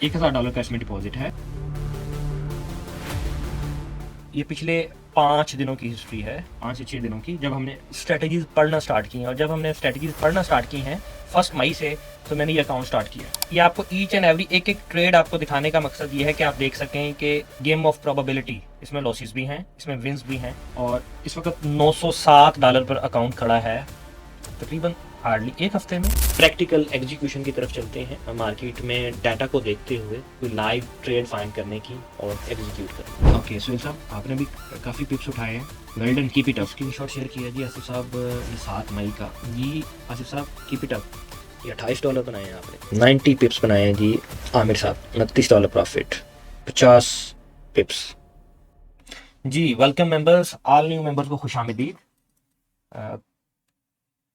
$1000 का इसमें डिपॉजिट है। ये पिछले 5 दिनों की हिस्ट्री है, 5 से 6 दिनों की, जब हमने स्ट्रेटजीज पढ़ना स्टार्ट की हैं। और जब हमने स्ट्रेटजीज पढ़ना स्टार्ट की हैं 1 मई से, तो मैंने ये अकाउंट स्टार्ट किया। ये आपको ईच एंड एवरी एक एक ट्रेड आपको दिखाने का मकसद ये है कि आप देख सकें कि गेम ऑफ प्रोबेबिलिटी, इसमें लॉसेस भी हैं, इसमें विंस भी हैं। और इस वक्त $907 पर अकाउंट खड़ा है, तकरीबन हार्डली एक हफ्ते में। प्रैक्टिकल एग्जीक्यूशन की तरफ चलते हैं, मार्केट में डाटा को देखते हुए कोई लाइव ट्रेड फाइंड करने की और एग्जीक्यूट करने। ओके सुहेल साहब, आपने भी काफ़ी पिप्स उठाए हैं, well done, keep it up. Screenshot share किया जी आसिफ साहब, ये 7 मई का जी। आसिफ साहब कीप इट अप। ये $28 बनाए हैं आपने, 90 पिप्स बनाए हैं जी आमिर साहब, $29 प्रॉफिट, 50 पिप्स जी। Welcome members, all new members को खुशामदीद।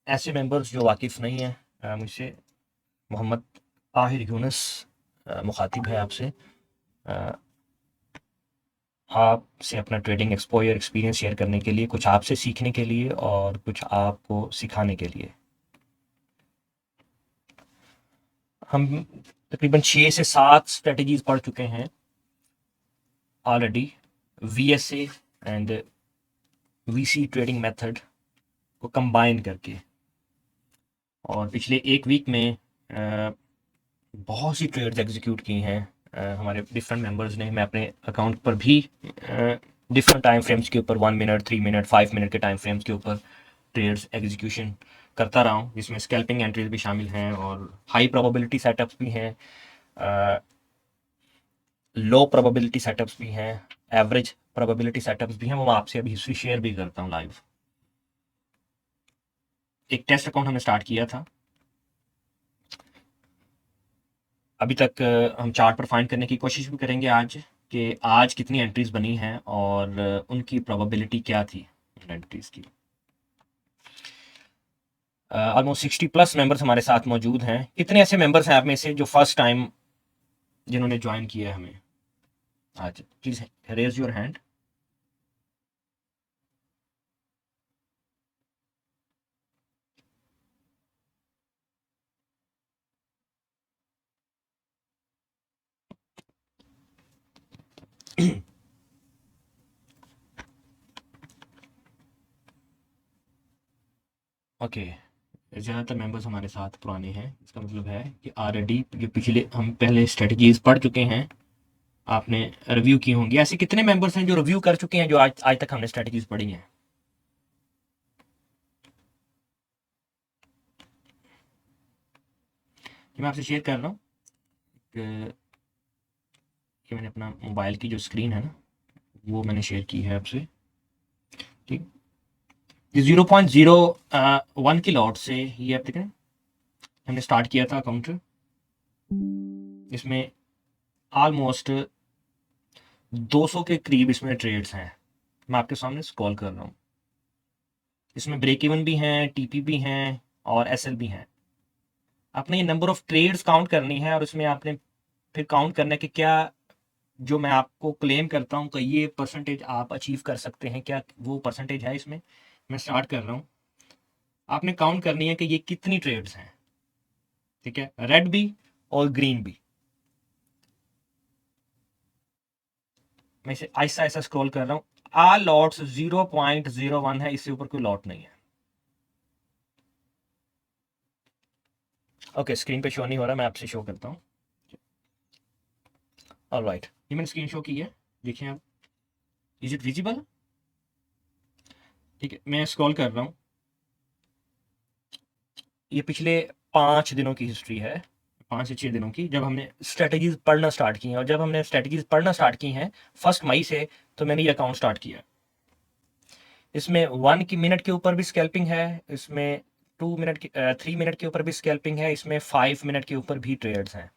ऐसे मेंबर्स जो वाकिफ़ नहीं हैं मुझसे, मोहम्मद आहिर यूनुस मुखातिब है आपसे, आपसे अपना ट्रेडिंग एक्सपोजर एक्सपीरियंस शेयर करने के लिए, कुछ आपसे सीखने के लिए और कुछ आपको सिखाने के लिए। हम तकरीबन 6 से 7 स्ट्रेटजीज पढ़ चुके हैं already, VSA and VC trading method को कंबाइन करके। और पिछले एक वीक में बहुत सी ट्रेड्स एग्जीक्यूट की हैं हमारे डिफरेंट मेंबर्स ने। मैं अपने अकाउंट पर भी डिफरेंट टाइम फ्रेम्स के ऊपर 1 मिनट, 3 मिनट, 5 मिनट के टाइम फ्रेम्स के ऊपर ट्रेड्स एग्जीक्यूशन करता रहा हूँ, जिसमें स्कैल्पिंग एंट्रीज भी शामिल हैं और हाई प्रोबेबिलिटी सेटअप्स भी हैं, लो प्रोबेबिलिटी सेटअप्स भी हैं, एवरेज प्रोबेबिलिटी सेटअप्स भी हैं। वो मैं आपसे अभी हिस्ट्री शेयर भी करता हूँ लाइव। एक टेस्ट अकाउंट हमने स्टार्ट किया था, अभी तक हम चार्ट पर फाइंड करने की कोशिश भी करेंगे आज कि आज कितनी एंट्रीज बनी हैं और उनकी प्रोबेबिलिटी क्या थी उन एंट्रीज की। ऑलमोस्ट 60+ मेंबर्स हमारे साथ मौजूद हैं। कितने ऐसे मेंबर्स हैं आप में से जो फर्स्ट टाइम जिन्होंने ज्वाइन किया है हमें आज? Please raise your hand. Okay, ज़्यादातर मेंबर्स हमारे साथ पुराने हैं, इसका मतलब है कि ऑलरेडी ये पिछले हम पहले स्ट्रेटजीज पढ़ चुके हैं, आपने रिव्यू की होंगी। ऐसे कितने मेंबर्स हैं जो रिव्यू कर चुके हैं, जो आज आज तक हमने स्ट्रेटजीज पढ़ी हैं? मैं आपसे शेयर कर रहा हूँ कि मैंने अपना मोबाइल की जो स्क्रीन है ना, वो मैंने शेयर की है आपसे, ठीक। ये 0.01 की लॉट से ये आप देखें, हमने स्टार्ट किया था अकाउंट। इसमें ऑलमोस्ट 200 के करीब इसमें ट्रेड्स हैं, मैं आपके सामने स्क्रॉल कर रहा हूँ। इसमें ब्रेक इवन भी हैं, TP भी हैं और SL भी हैं। आपने ये नंबर ऑफ ट्रेड्स काउंट करनी है और इसमें आपने फिर काउंट करना है कि क्या जो मैं आपको क्लेम करता हूँ कि ये परसेंटेज आप अचीव कर सकते हैं, क्या वो परसेंटेज है इसमें। मैं स्टार्ट कर रहा हूँ, आपने काउंट करनी है कि ये कितनी ट्रेड्स हैं, ठीक है, रेड भी और ग्रीन भी। मैं इसे ऐसा ऐसा स्क्रॉल कर रहा हूँ, आल लॉट्स 0.01 है, इससे ऊपर कोई लॉट नहीं है। ओके, स्क्रीन पे शो नहीं हो रहा, मैं आपसे शो करता हूँ। ऑलराइट, ये मैंने स्क्रीन शो की है, देखिए आप, इज इट विजिबल? ठीक है, मैं स्क्रॉल कर रहा हूँ। ये पिछले 5 दिनों की हिस्ट्री है, 5 से 6 दिनों की, जब हमने स्ट्रेटजीज पढ़ना स्टार्ट की हैं। और जब हमने स्ट्रेटजीज पढ़ना स्टार्ट की हैं 1 मई से, तो मैंने ये अकाउंट स्टार्ट किया। इसमें 1 की मिनट के ऊपर भी स्कैल्पिंग है, इसमें 2 मिनट की 3 मिनट के ऊपर भी स्कैल्पिंग है, इसमें 5 मिनट के ऊपर भी ट्रेड्स हैं।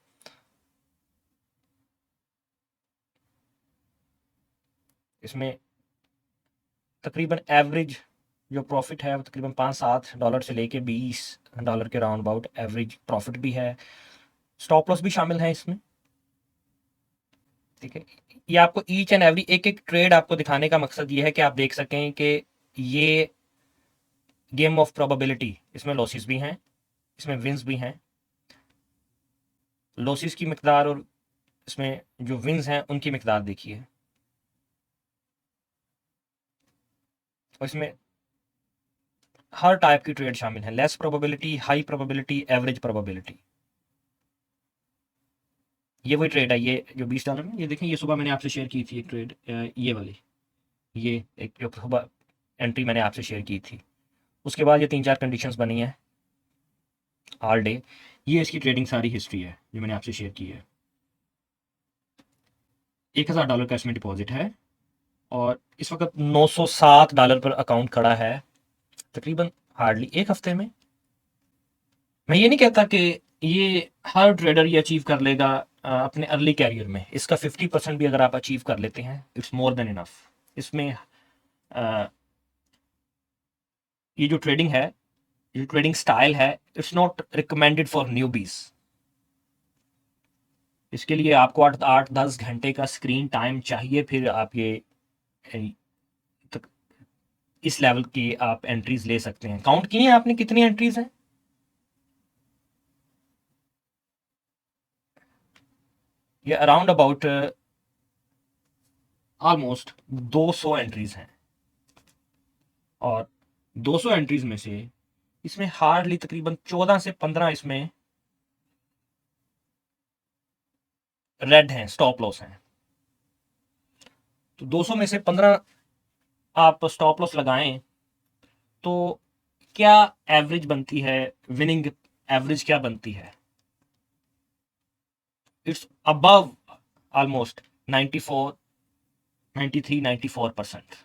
इसमें तकरीबन एवरेज जो प्रॉफिट है वो तकरीबन $5-7 से लेके $20 के राउंड अबाउट एवरेज प्रॉफिट भी है। स्टॉप लॉस भी शामिल है इसमें, ठीक है। ये आपको ईच एंड एवरी एक एक ट्रेड आपको दिखाने का मकसद ये है कि आप देख सकें कि ये गेम ऑफ प्रोबेबिलिटी, इसमें लॉसेस भी हैं, इसमें विंस भी हैं। लॉसेस की मकदार और इसमें जो विंस हैं उनकी मिकदार देखिए, और इसमें हर टाइप की ट्रेड शामिल है, less probability, high probability, average probability. ये वही ट्रेड है, ये जो $20 में, ये देखें, ये सुबह मैंने आपसे शेयर की थी एक ट्रेड, ये वाली, ये एक जो सुबह एंट्री मैंने आपसे शेयर की थी। उसके बाद ये 3-4 कंडीशंस बनी हैं ऑल डे। ये इसकी ट्रेडिंग सारी हिस्ट्री है जो मैंने आपसे शेयर की है। $1000 का इसमें डिपॉजिट है और इस वक्त $907 पर अकाउंट खड़ा है, तकरीबन हार्डली एक हफ्ते में। मैं ये नहीं कहता कि ये हर ट्रेडर ये अचीव कर लेगा अपने अर्ली कैरियर में। इसका 50% भी अगर आप अचीव कर लेते हैं, इट्स मोर देन इनफ। इसमें ये जो ट्रेडिंग है, जो ट्रेडिंग स्टाइल है, it's not recommended for newbies. इसके लिए आपको 8-10 घंटे का स्क्रीन टाइम चाहिए, फिर आप ये इस लेवल की आप एंट्रीज ले सकते हैं। काउंट किए हैं आपने कितनी एंट्रीज हैं? ये अराउंड अबाउट ऑलमोस्ट 200 एंट्रीज हैं, और 200 एंट्रीज में से इसमें हार्डली तकरीबन 14 से 15 इसमें रेड हैं, स्टॉप लॉस हैं। तो 200 में से 15 आप स्टॉप लॉस लगाएं तो क्या एवरेज बनती है, विनिंग एवरेज क्या बनती है? It's above almost 94, 93, 94%।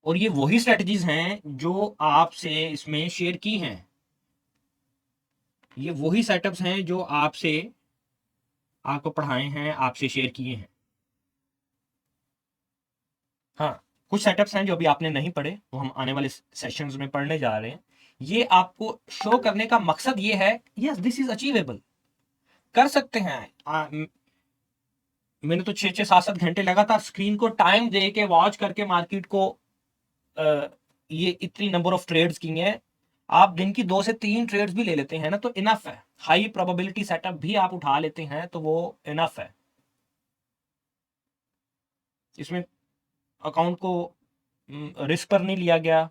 और ये वही स्ट्रेटजीज हैं जो आपसे इसमें शेयर की हैं, ये वही सेटअप्स हैं जो आपसे आपको पढ़ाए हैं, आपसे शेयर किए हैं। हाँ, कुछ सेटअप्स हैं जो अभी आपने नहीं पढ़े, वो हम आने वाले सेशंस में पढ़ने जा रहे हैं। ये आपको शो करने का मकसद ये है, यस दिस इज अचीवेबल, कर सकते हैं। मैंने तो 6-6, 7-7 घंटे लगातार स्क्रीन को टाइम दे के वॉच करके मार्केट को ये इतनी नंबर ऑफ ट्रेड्स की हैं। आप दिन की 2 से 3 ट्रेड्स भी ले लेते हैं ना तो इनफ है। हाई प्रोबेबिलिटी सेटअप भी आप उठा लेते हैं तो वो इनफ है। इसमें अकाउंट को रिस्क पर नहीं लिया गया,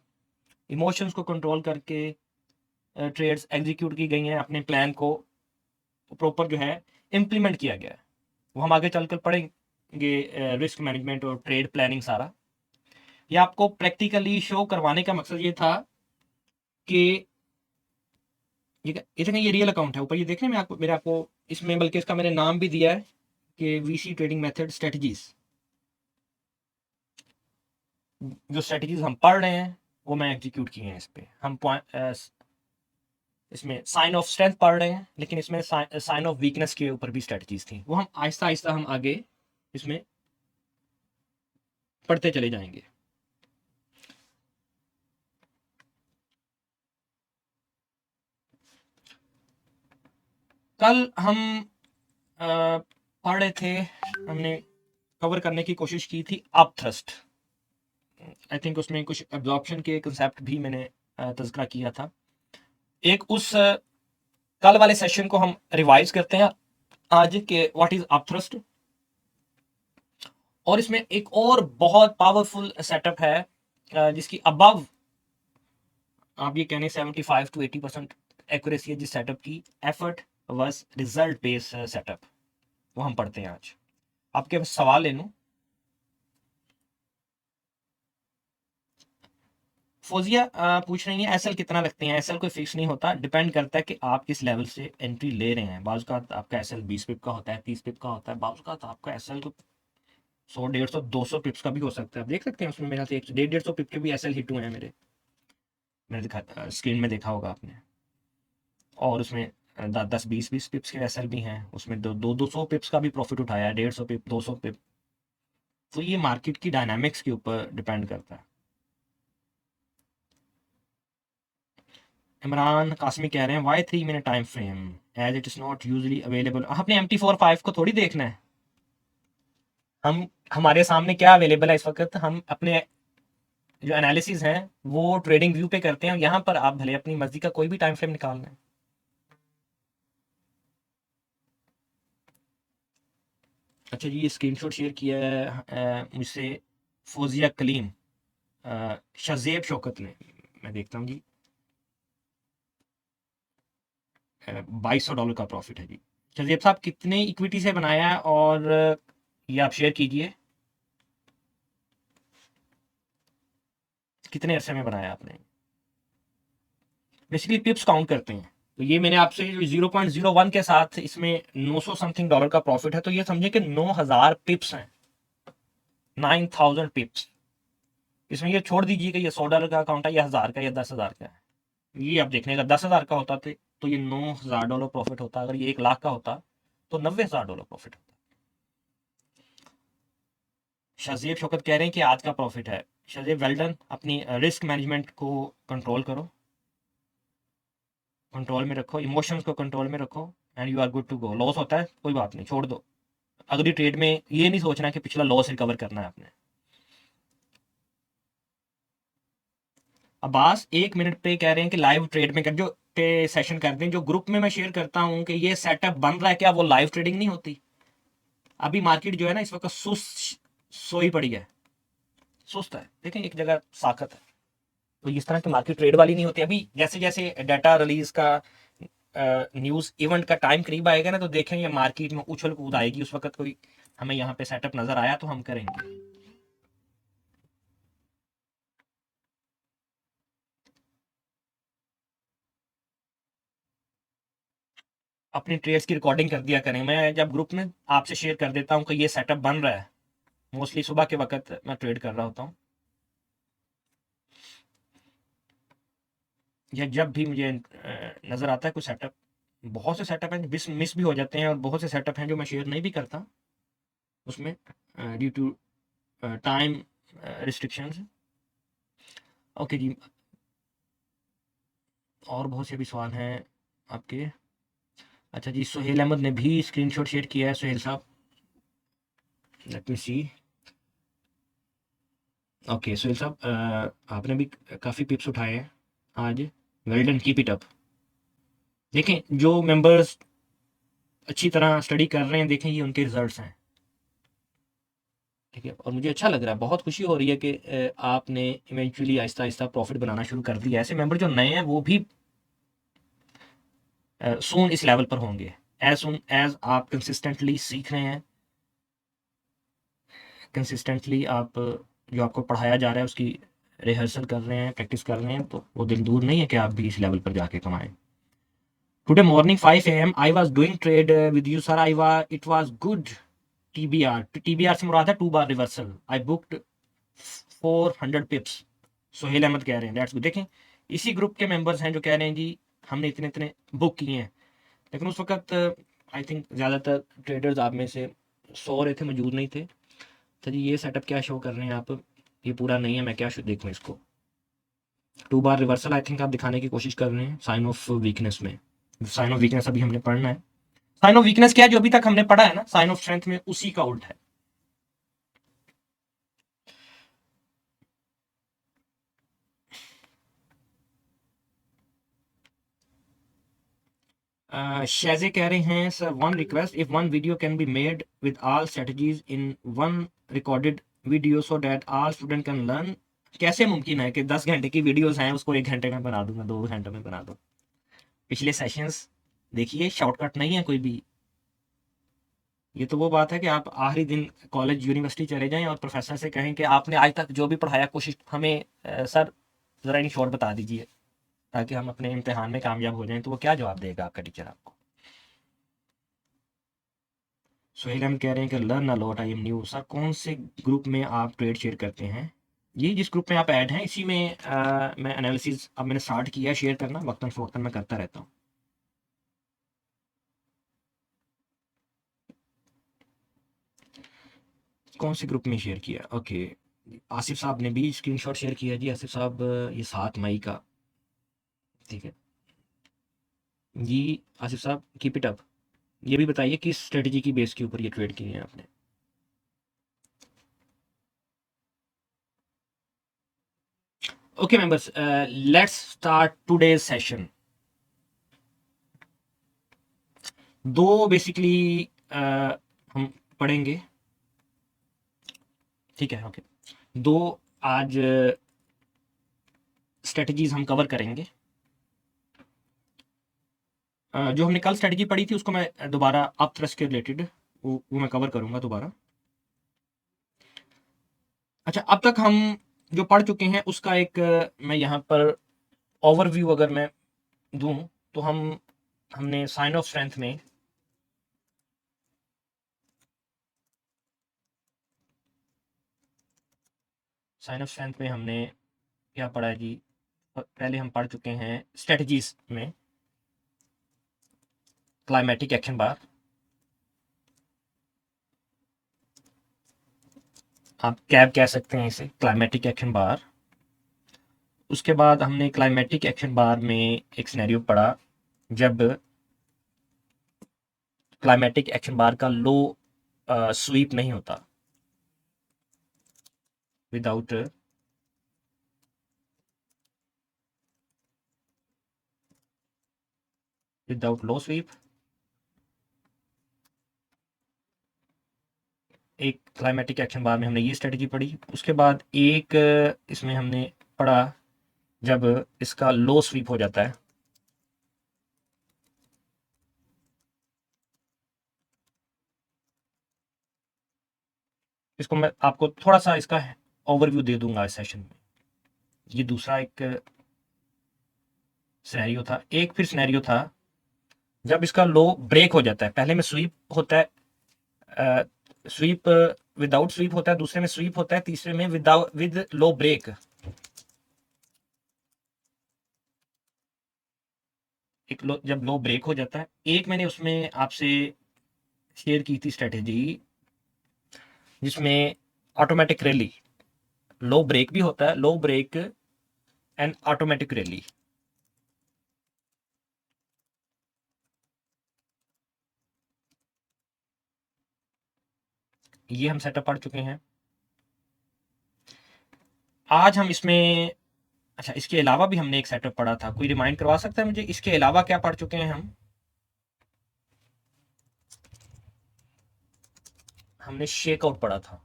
इमोशंस को कंट्रोल करके ट्रेड्स एग्जीक्यूट की गई हैं, अपने प्लान को प्रॉपर जो है इम्प्लीमेंट किया गया है। वो हम आगे चलकर पढ़ेंगे, रिस्क मैनेजमेंट और ट्रेड प्लानिंग सारा। ये आपको प्रैक्टिकली शो करवाने का मकसद ये था कि ये देखें, ये रियल अकाउंट है ऊपर, ये देखने में आपको, मेरे आपको इसमें बल्कि इसका मैंने नाम भी दिया है कि वीसी ट्रेडिंग मेथड स्ट्रेटजीज। जो स्ट्रेटजीज हम पढ़ रहे हैं वो मैं एग्जीक्यूट किए हैं। इस पे हम इसमें साइन ऑफ स्ट्रेंथ पढ़ रहे हैं, लेकिन इसमें साइन ऑफ वीकनेस के ऊपर भी स्ट्रेटजीज थी, वो हम आहिस्ता आहिस्ता हम आगे इसमें पढ़ते चले जाएंगे। कल हम पढ़ रहे थे, हमने कवर करने की कोशिश की थी अप थ्रस्ट। आई थिंक उसमें कुछ एब्जॉर्प्शन के कंसेप्ट भी मैंने तज़किरा किया था। एक उस कल वाले सेशन को हम रिवाइज करते हैं आज के व्हाट इज अप थ्रस्ट। और इसमें एक और बहुत पावरफुल सेटअप है जिसकी अबव आप ये कहने 75 to 80% एक्यूरेसी है जिस सेटअप की, effort versus result based setup, वो हम पढ़ते हैं आज। आपके सवाल ले लूं, फौजिया पूछ रही है एसएल कितना लगते हैं? एसएल कोई फिक्स नहीं होता, डिपेंड करता है कि आप किस लेवल से एंट्री ले रहे हैं। बाज़ का आपका एसएल 20 पिप का होता है, 30 पिप का होता है, बाज़ का आपका एसएल तो 100, 150, 200 पिप्स का भी हो सकता है। आप देख सकते हैं उसमें मेरा से 150 पिप के भी एसएल हिट हुए हैं मेरे, मैंने दिखा स्क्रीन में देखा होगा आपने। और उसमें 10-20 पिप्स के एसएल भी हैं, उसमें 200 पिप्स का भी प्रॉफिट उठाया है, 150 पिप, 200 पिप। तो ये मार्केट की डायनामिक्स के ऊपर डिपेंड करता है। इमरान कासमी कह रहे हैं why 3 minute time frame as it is not usually available. आपने MT45 को थोड़ी देखना है, हम हमारे सामने क्या अवेलेबल है इस वक्त, हम अपने जो एनालिसिस हैं वो ट्रेडिंग व्यू पे करते हैं। यहाँ पर आप भले अपनी मर्जी का कोई भी टाइम फ्रेम निकालना है। अच्छा जी, ये स्क्रीनशॉट शेयर किया है मुझसे फौजिया कलीम, शज़ेब शौकत ने। मैं देखता हूँ जी, $2200 का प्रॉफिट है जी। शज़ेब साहब कितने इक्विटी से बनाया है, और ये आप शेयर कीजिए, कितने अरसे में बनाया आपने। बेसिकली पिप्स काउंट करते हैं, तो ये मैंने आपसे 0.01 के साथ इसमें 900 समथिंग डॉलर का प्रॉफिट है, तो ये समझे कि 9000 पिप्स हैं, 9000 पिप्स। इसमें ये छोड़ दीजिए कि ये $100 का अकाउंट है या 1000 का या 10,000 का है। ये आप देखने का 10,000 का होता तो ये $9000 प्रॉफिट होता। अगर ये 1 लाख का होता तो $90,000 प्रॉफिट होता। शज़ेब शौकत कह रहे हैं कि आज का प्रॉफिट है। शज़ेब वेल डन, अपनी रिस्क मैनेजमेंट को कंट्रोल करो, कंट्रोल में रखो, इमोशंस को कंट्रोल में रखो, and you are good to go. Loss होता है कोई बात नहीं, छोड़ दो। अगली ट्रेड में ये नहीं सोचना कि पिछला लॉस रिकवर करना है आपने। अब्बास 1 मिनट पे कह रहे हैं कि लाइव ट्रेड में कर जो पे सेशन करते हैं, जो ग्रुप में मैं शेयर करता हूँ कि ये सेटअप बन रहा है, क्या वो लाइव ट्रेडिंग नहीं होती? अभी मार्केट जो है ना इस वक्त सुस्त सोई पड़ी है, सुस्त है, देखें एक जगह साखत है। तो इस तरह की मार्केट ट्रेड वाली नहीं होती। अभी जैसे जैसे डाटा रिलीज का न्यूज इवेंट का टाइम करीब आएगा ना, तो देखें ये मार्केट में उछल कूद आएगी। उस वक्त कोई हमें यहाँ पे सेटअप नजर आया तो हम करेंगे। अपनी ट्रेड्स की रिकॉर्डिंग कर दिया करें। मैं जब ग्रुप में आपसे शेयर कर देता हूँ कि ये सेटअप बन रहा है, मोस्टली सुबह के वक्त मैं ट्रेड कर रहा होता हूँ, या जब भी मुझे नज़र आता है कोई सेटअप। बहुत से सेटअप हैं मिस मिस भी हो जाते हैं, और बहुत से सेटअप हैं जो मैं शेयर नहीं भी करता उसमें, due to time restrictions. Okay जी, और बहुत से भी सवाल हैं आपके। अच्छा जी, सुहेल अहमद ने भी स्क्रीनशॉट शेयर किया है। सुहेल साहब, लेट मी सी। ओके सुहेल साहब, आपने भी काफ़ी पिप्स उठाए हैं आज, well done, keep it up. देखें जो मेंबर्स अच्छी तरह स्टडी कर रहे हैं, देखें ये उनके रिजल्ट्स हैं, ठीक है। और मुझे अच्छा लग रहा है, बहुत खुशी हो रही है कि आपने इवेंचुअली आहिस्ता आहिस्ता प्रॉफिट बनाना शुरू कर दिया। ऐसे मेंबर जो नए हैं वो भी सून इस लेवल पर होंगे, एज सुन एज आप कंसिस्टेंटली सीख रहे हैं, कंसिस्टेंटली आप जो आपको पढ़ाया जा रहा है उसकी रिहर्सल कर रहे हैं, प्रैक्टिस कर रहे हैं, तो वो दिन दूर नहीं है कि आप भी इस लेवल पर जाके कमाएं। Today morning 5 AM I was doing trade with you sir, I was it was good TBR. TBR से मुराद है 2 बार reversal. I booked 400 pips. Sohail Ahmed कह रहे हैं दैट्स गुड। देखें इसी ग्रुप के मेंबर्स हैं जो कह रहे हैं जी हमने इतने इतने बुक किए हैं, लेकिन उस वक्त आई थिंक ज़्यादातर ट्रेडर्स आप में से सो रहे थे, मौजूद नहीं थे। तो जी ये सेटअप क्या शो कर रहे हैं आप, ये पूरा नहीं है, मैं क्या देखूँ इसको। 2 बार रिवर्सल आई थिंक आप दिखाने की कोशिश कर रहे हैं साइन ऑफ वीकनेस में। साइन ऑफ वीकनेस अभी हमने पढ़ना है। साइन ऑफ वीकनेस क्या है, जो अभी तक हमने पढ़ा है ना साइन ऑफ स्ट्रेंथ में, उसी का उल्टा है। शैजे कह रहे हैं sir one request, if one video can be made with all strategies in one recorded video so that all student can learn. कैसे मुमकिन है कि 10 घंटे की वीडियोस हैं उसको 1 घंटे में बना दूंगा, 2 घंटे में बना दूँ? पिछले सेशंस देखिए, शॉर्टकट नहीं है कोई भी। ये तो वो बात है कि आप आखिरी दिन कॉलेज यूनिवर्सिटी चले जाएं और प्रोफेसर से कहें कि आपने आज तक जो भी पढ़ाया कोशिश हमें सर ज़रा इन शॉर्ट बता दीजिए ताकि हम अपने इम्तिहान में कामयाब हो जाएं, तो वो क्या जवाब देगा आपका टीचर आपको? सोहेल हम कह रहे हैं कि learn a lot, I am new. Sir कौन से ग्रुप में आप ट्रेड शेयर करते हैं? ये जिस ग्रुप में आप ऐड हैं इसी में मैं एनालिसिस अब मैंने स्टार्ट किया है शेयर करना, वक्तन फ़वक्तन मैं करता रहता हूँ। कौन से ग्रुप में शेयर किया? ओके, आसिफ साहब ने भी स्क्रीनशॉट शेयर किया जी। आसिफ साहब ये 7 मई का, ठीक है जी। आसिफ साहब कीप इट अप। ये भी बताइए किस स्ट्रेटजी की बेस के ऊपर ये ट्रेड किए हैं आपने? Okay members, let's start today's session. दो बेसिकली हम पढ़ेंगे, ठीक है, ओके। दो आज स्ट्रेटजीज हम कवर करेंगे। जो हमने कल स्ट्रेटजी पढ़ी थी उसको मैं दोबारा अप थ्रस्ट के रिलेटेड वो मैं कवर करूंगा दोबारा। अच्छा, अब तक हम जो पढ़ चुके हैं उसका एक मैं यहाँ पर ओवरव्यू अगर मैं दूं तो हमने साइन ऑफ स्ट्रेंथ में हमने क्या पढ़ा है जी? पहले हम पढ़ चुके हैं स्ट्रेटजीज में क्लाइमेटिक एक्शन बार, आप कैब कह सकते हैं इसे, क्लाइमेटिक एक्शन बार। उसके बाद हमने क्लाइमेटिक एक्शन बार में एक सिनेरियो पढ़ा जब क्लाइमेटिक एक्शन बार का लो स्वीप नहीं होता, विदाउट लो स्वीप। एक क्लाइमेटिक एक्शन बार में हमने ये स्ट्रेटजी पढ़ी। उसके बाद एक इसमें हमने पढ़ा जब इसका लो स्वीप हो जाता है। इसको मैं आपको थोड़ा सा इसका ओवरव्यू दे दूंगा इस सेशन में। ये दूसरा एक सिनेरियो था। एक फिर सिनेरियो था जब इसका लो ब्रेक हो जाता है। पहले में स्वीप होता है, स्वीप विदाउट स्वीप होता है, दूसरे में स्वीप होता है, तीसरे में विदाउट विद लो ब्रेक। जब लो ब्रेक हो जाता है, एक मैंने उसमें आपसे शेयर की थी स्ट्रेटेजी जिसमें ऑटोमेटिक रैली, लो ब्रेक भी होता है, लो ब्रेक एंड ऑटोमेटिक रैली। ये हम सेटअप पढ़ चुके हैं। आज हम इसमें, अच्छा, इसके अलावा भी हमने एक सेटअप पढ़ा था। कोई रिमाइंड करवा सकता है मुझे इसके अलावा क्या पढ़ चुके हैं हम? हमने शेक आउट पढ़ा था।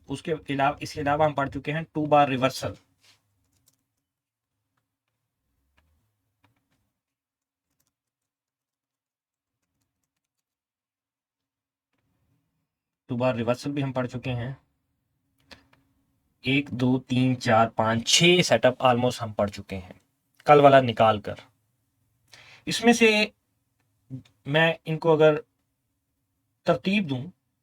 उसके अलावा, इसके अलावा हम पढ़ चुके हैं two bar reversal. Two bar reversal भी हम पढ़ चुके हैं। एक दो तीन चार पाँच छः सेटअप ऑलमोस्ट हम पढ़ चुके हैं, कल वाला निकाल कर। इसमें से मैं इनको अगर तरतीब दूं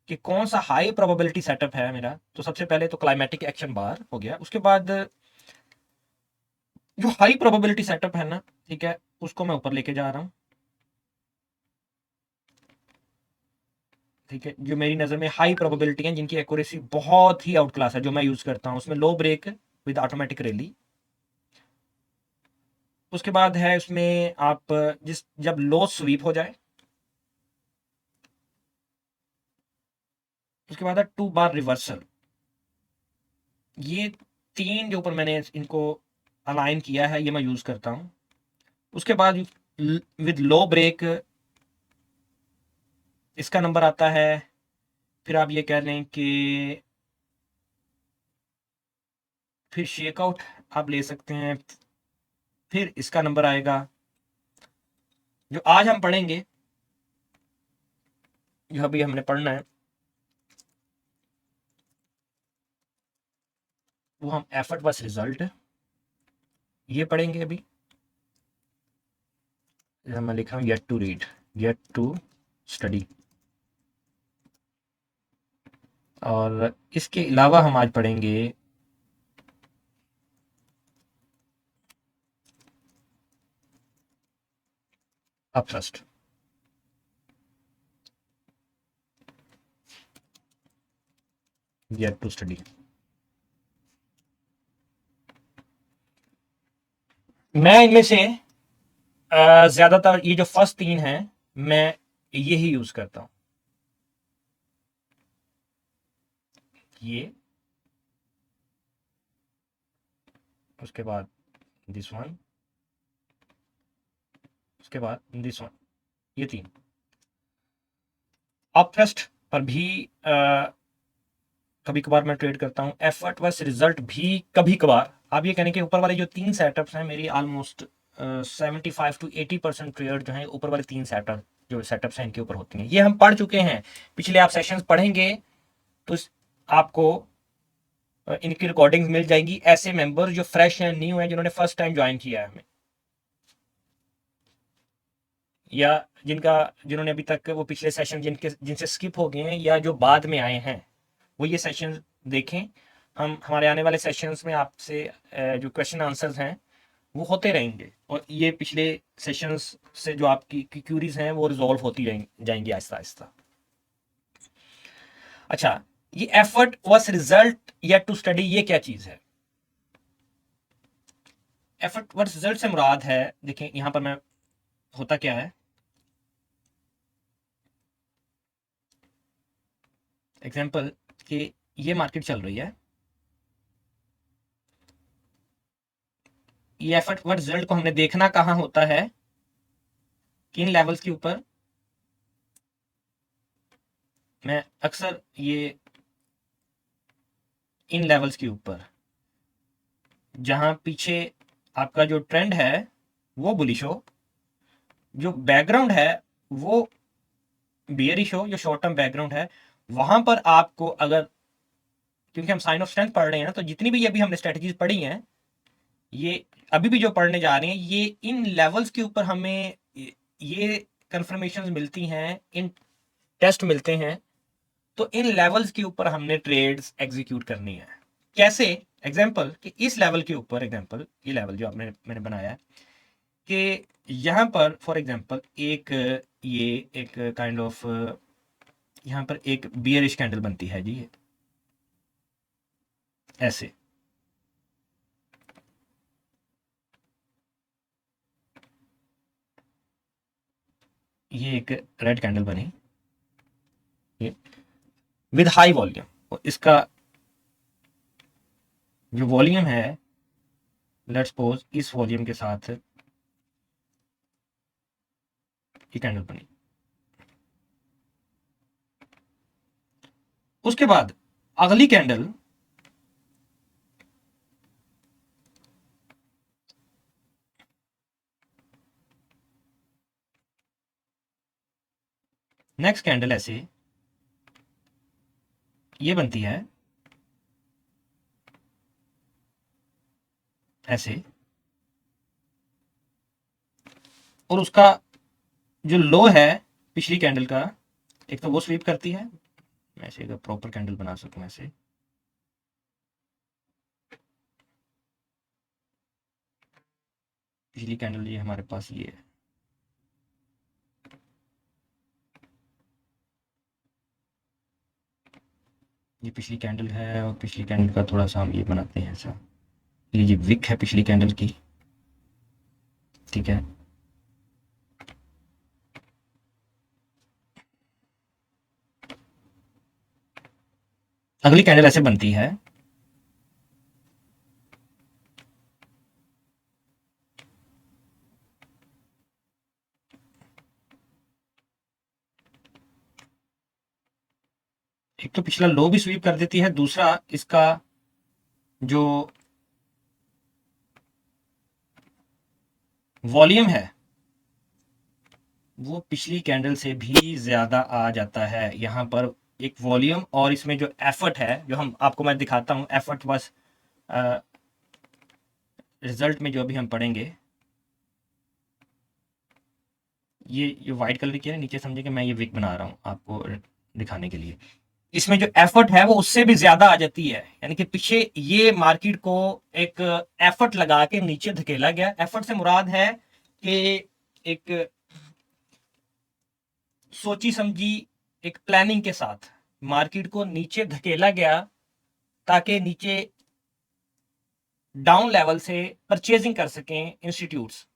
कि कौन सा हाई प्रोबेबिलिटी सेटअप है मेरा, तो सबसे पहले तो क्लाइमेटिक एक्शन बार हो गया। उसके बाद जो हाई प्रोबेबिलिटी सेटअप है ना, ठीक है, उसको मैं ऊपर लेके जा रहा हूँ। ठीक है, जो मेरी नज़र में हाई प्रोबेबिलिटी है, जिनकी एक्यूरेसी बहुत ही आउट क्लास है, जो मैं यूज़ करता हूँ, उसमें लो ब्रेक विद ऑटोमेटिक रैली। उसके बाद है उसमें आप जब लो स्वीप हो जाए। उसके बाद है टू बार रिवर्सल। ये तीन जो ऊपर मैंने इनको अलाइन किया है, ये मैं यूज़ करता हूँ। उसके बाद विद लो ब्रेक इसका नंबर आता है, फिर आप ये कह लें कि फिर शेकआउट आप ले सकते हैं, फिर इसका नंबर आएगा। जो आज हम पढ़ेंगे, जो अभी हमने पढ़ना है, वो हम एफर्ट वर्स रिजल्ट ये पढ़ेंगे अभी। मैं लिख रहा हूँ yet to read, yet to study. और इसके अलावा हम आज पढ़ेंगे अपथ्रस्ट। Yet to study. मैं इनमें से ज्यादातर ये जो फर्स्ट तीन हैं, मैं यही यूज करता हूं। ये, उसके बाद दिस वन, उसके बाद दिस वन, ये तीन। ऑप्ट्रस्ट पर भी कभी कभार मैं ट्रेड करता हूँ। एफर्ट वर्स रिजल्ट भी कभी कभार। आप ये कहने के ऊपर वाले जो 3 सेटअप्स हैं मेरी ऑलमोस्ट 75 to 80% ट्रेड जो है ऊपर वाले 3 सेटअप्स हैं इनके ऊपर होती हैं। ये हम पढ़ चुके हैं, पिछले आप सेशंस पढ़ेंगे तो आपको इनकी रिकॉर्डिंग्स मिल जाएंगी। ऐसे मेंबर जो फ्रेश हैं, न्यू हैं, जिन्होंने फर्स्ट टाइम ज्वाइन किया है हमें, या जिन्होंने अभी तक वो पिछले सेशन जिनसे स्किप हो गए हैं या जो बाद में आए हैं, वो ये सेशन देखें। हमारे आने वाले सेशंस में आपसे जो क्वेश्चन आंसर्स हैं वो होते रहेंगे, और ये पिछले सेशंस से जो आपकी क्यूरीज हैं वो रिजॉल्व होती जाएंगी आहिस्ता आहिस्ता। अच्छा, ये एफर्ट वर्स रिजल्ट या टू स्टडी, ये क्या चीज है? एफर्ट वर्स रिजल्ट से मुराद है, देखें यहां पर मैं, होता क्या है, एग्जाम्पल कि ये मार्केट चल रही है, ये एफर्ट वर्स रिजल्ट को हमने देखना कहां होता है, किन लेवल्स के ऊपर। मैं अक्सर ये इन लेवल्स के ऊपर, जहां पीछे आपका जो ट्रेंड है वो बुलिश हो, जो बैकग्राउंड है वो बियरिश हो, जो शॉर्ट टर्म बैकग्राउंड है, वहां पर आपको अगर, क्योंकि हम साइन ऑफ स्ट्रेंथ पढ़ रहे हैं ना, तो जितनी भी अभी हमने स्ट्रेटजीज पढ़ी हैं, ये अभी भी जो पढ़ने जा रहे हैं, ये इन लेवल्स के ऊपर हमें ये कंफर्मेशन मिलती हैं, इन टेस्ट मिलते हैं, तो इन लेवल्स के ऊपर हमने ट्रेड्स एग्जीक्यूट करनी है। कैसे? एग्जांपल कि इस लेवल के ऊपर, एग्जांपल ये लेवल जो मैंने बनाया है कि यहाँ पर फॉर एग्जांपल ये एक काइंड ऑफ यहाँ पर एक बियरिश कैंडल बनती है जी, ऐसे, ये एक रेड कैंडल बनी विद हाई वॉल्यूम, और इसका जो वॉल्यूम है, लेट्स सपोज इस वॉल्यूम के साथ ये कैंडल बनी। उसके बाद अगली कैंडल नेक्स्ट कैंडल ऐसे ये बनती है, ऐसे, और उसका जो लो है पिछली कैंडल का, एक तो वो स्वीप करती है, मैं ऐसे अगर प्रॉपर कैंडल बना सकूं ऐसे, पिछली कैंडल ये हमारे पास ये है, ये पिछली कैंडल है, और पिछली कैंडल का थोड़ा सा हम ये बनाते हैं ऐसा, ये विक है पिछली कैंडल की, ठीक है। अगली कैंडल ऐसे बनती है, एक तो पिछला लो भी स्वीप कर देती है, दूसरा इसका जो वॉल्यूम है वो पिछली कैंडल से भी ज्यादा आ जाता है। यहाँ पर एक वॉल्यूम और इसमें जो एफर्ट है, जो हम आपको मैं दिखाता हूँ, एफर्ट बस रिजल्ट में जो अभी हम पढ़ेंगे, ये जो व्हाइट कलर की है नीचे, समझे कि मैं ये विक बना रहा हूँ आपको दिखाने के लिए, इसमें जो एफर्ट है वो उससे भी ज्यादा आ जाती है। यानी कि पीछे ये मार्केट को एक एफर्ट लगा के नीचे धकेला गया। एफर्ट से मुराद है कि एक सोची समझी एक प्लानिंग के साथ मार्केट को नीचे धकेला गया, ताकि नीचे डाउन लेवल से परचेजिंग कर सकें इंस्टीट्यूट्स,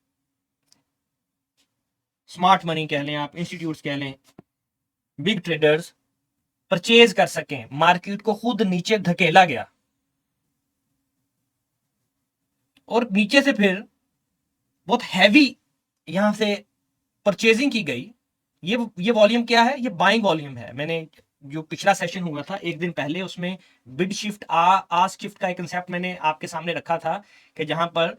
स्मार्ट मनी कह लें आप, इंस्टीट्यूट्स कह लें, बिग ट्रेडर्स परचेज कर सकें। मार्केट को खुद नीचे धकेला गया और नीचे से फिर बहुत हैवी यहां से परचेजिंग की गई, ये वॉल्यूम क्या है, ये बाइंग वॉल्यूम है। मैंने जो पिछला सेशन हुआ था एक दिन पहले, उसमें बिड शिफ्ट आस्क शिफ्ट का एक कंसेप्ट मैंने आपके सामने रखा था कि जहां पर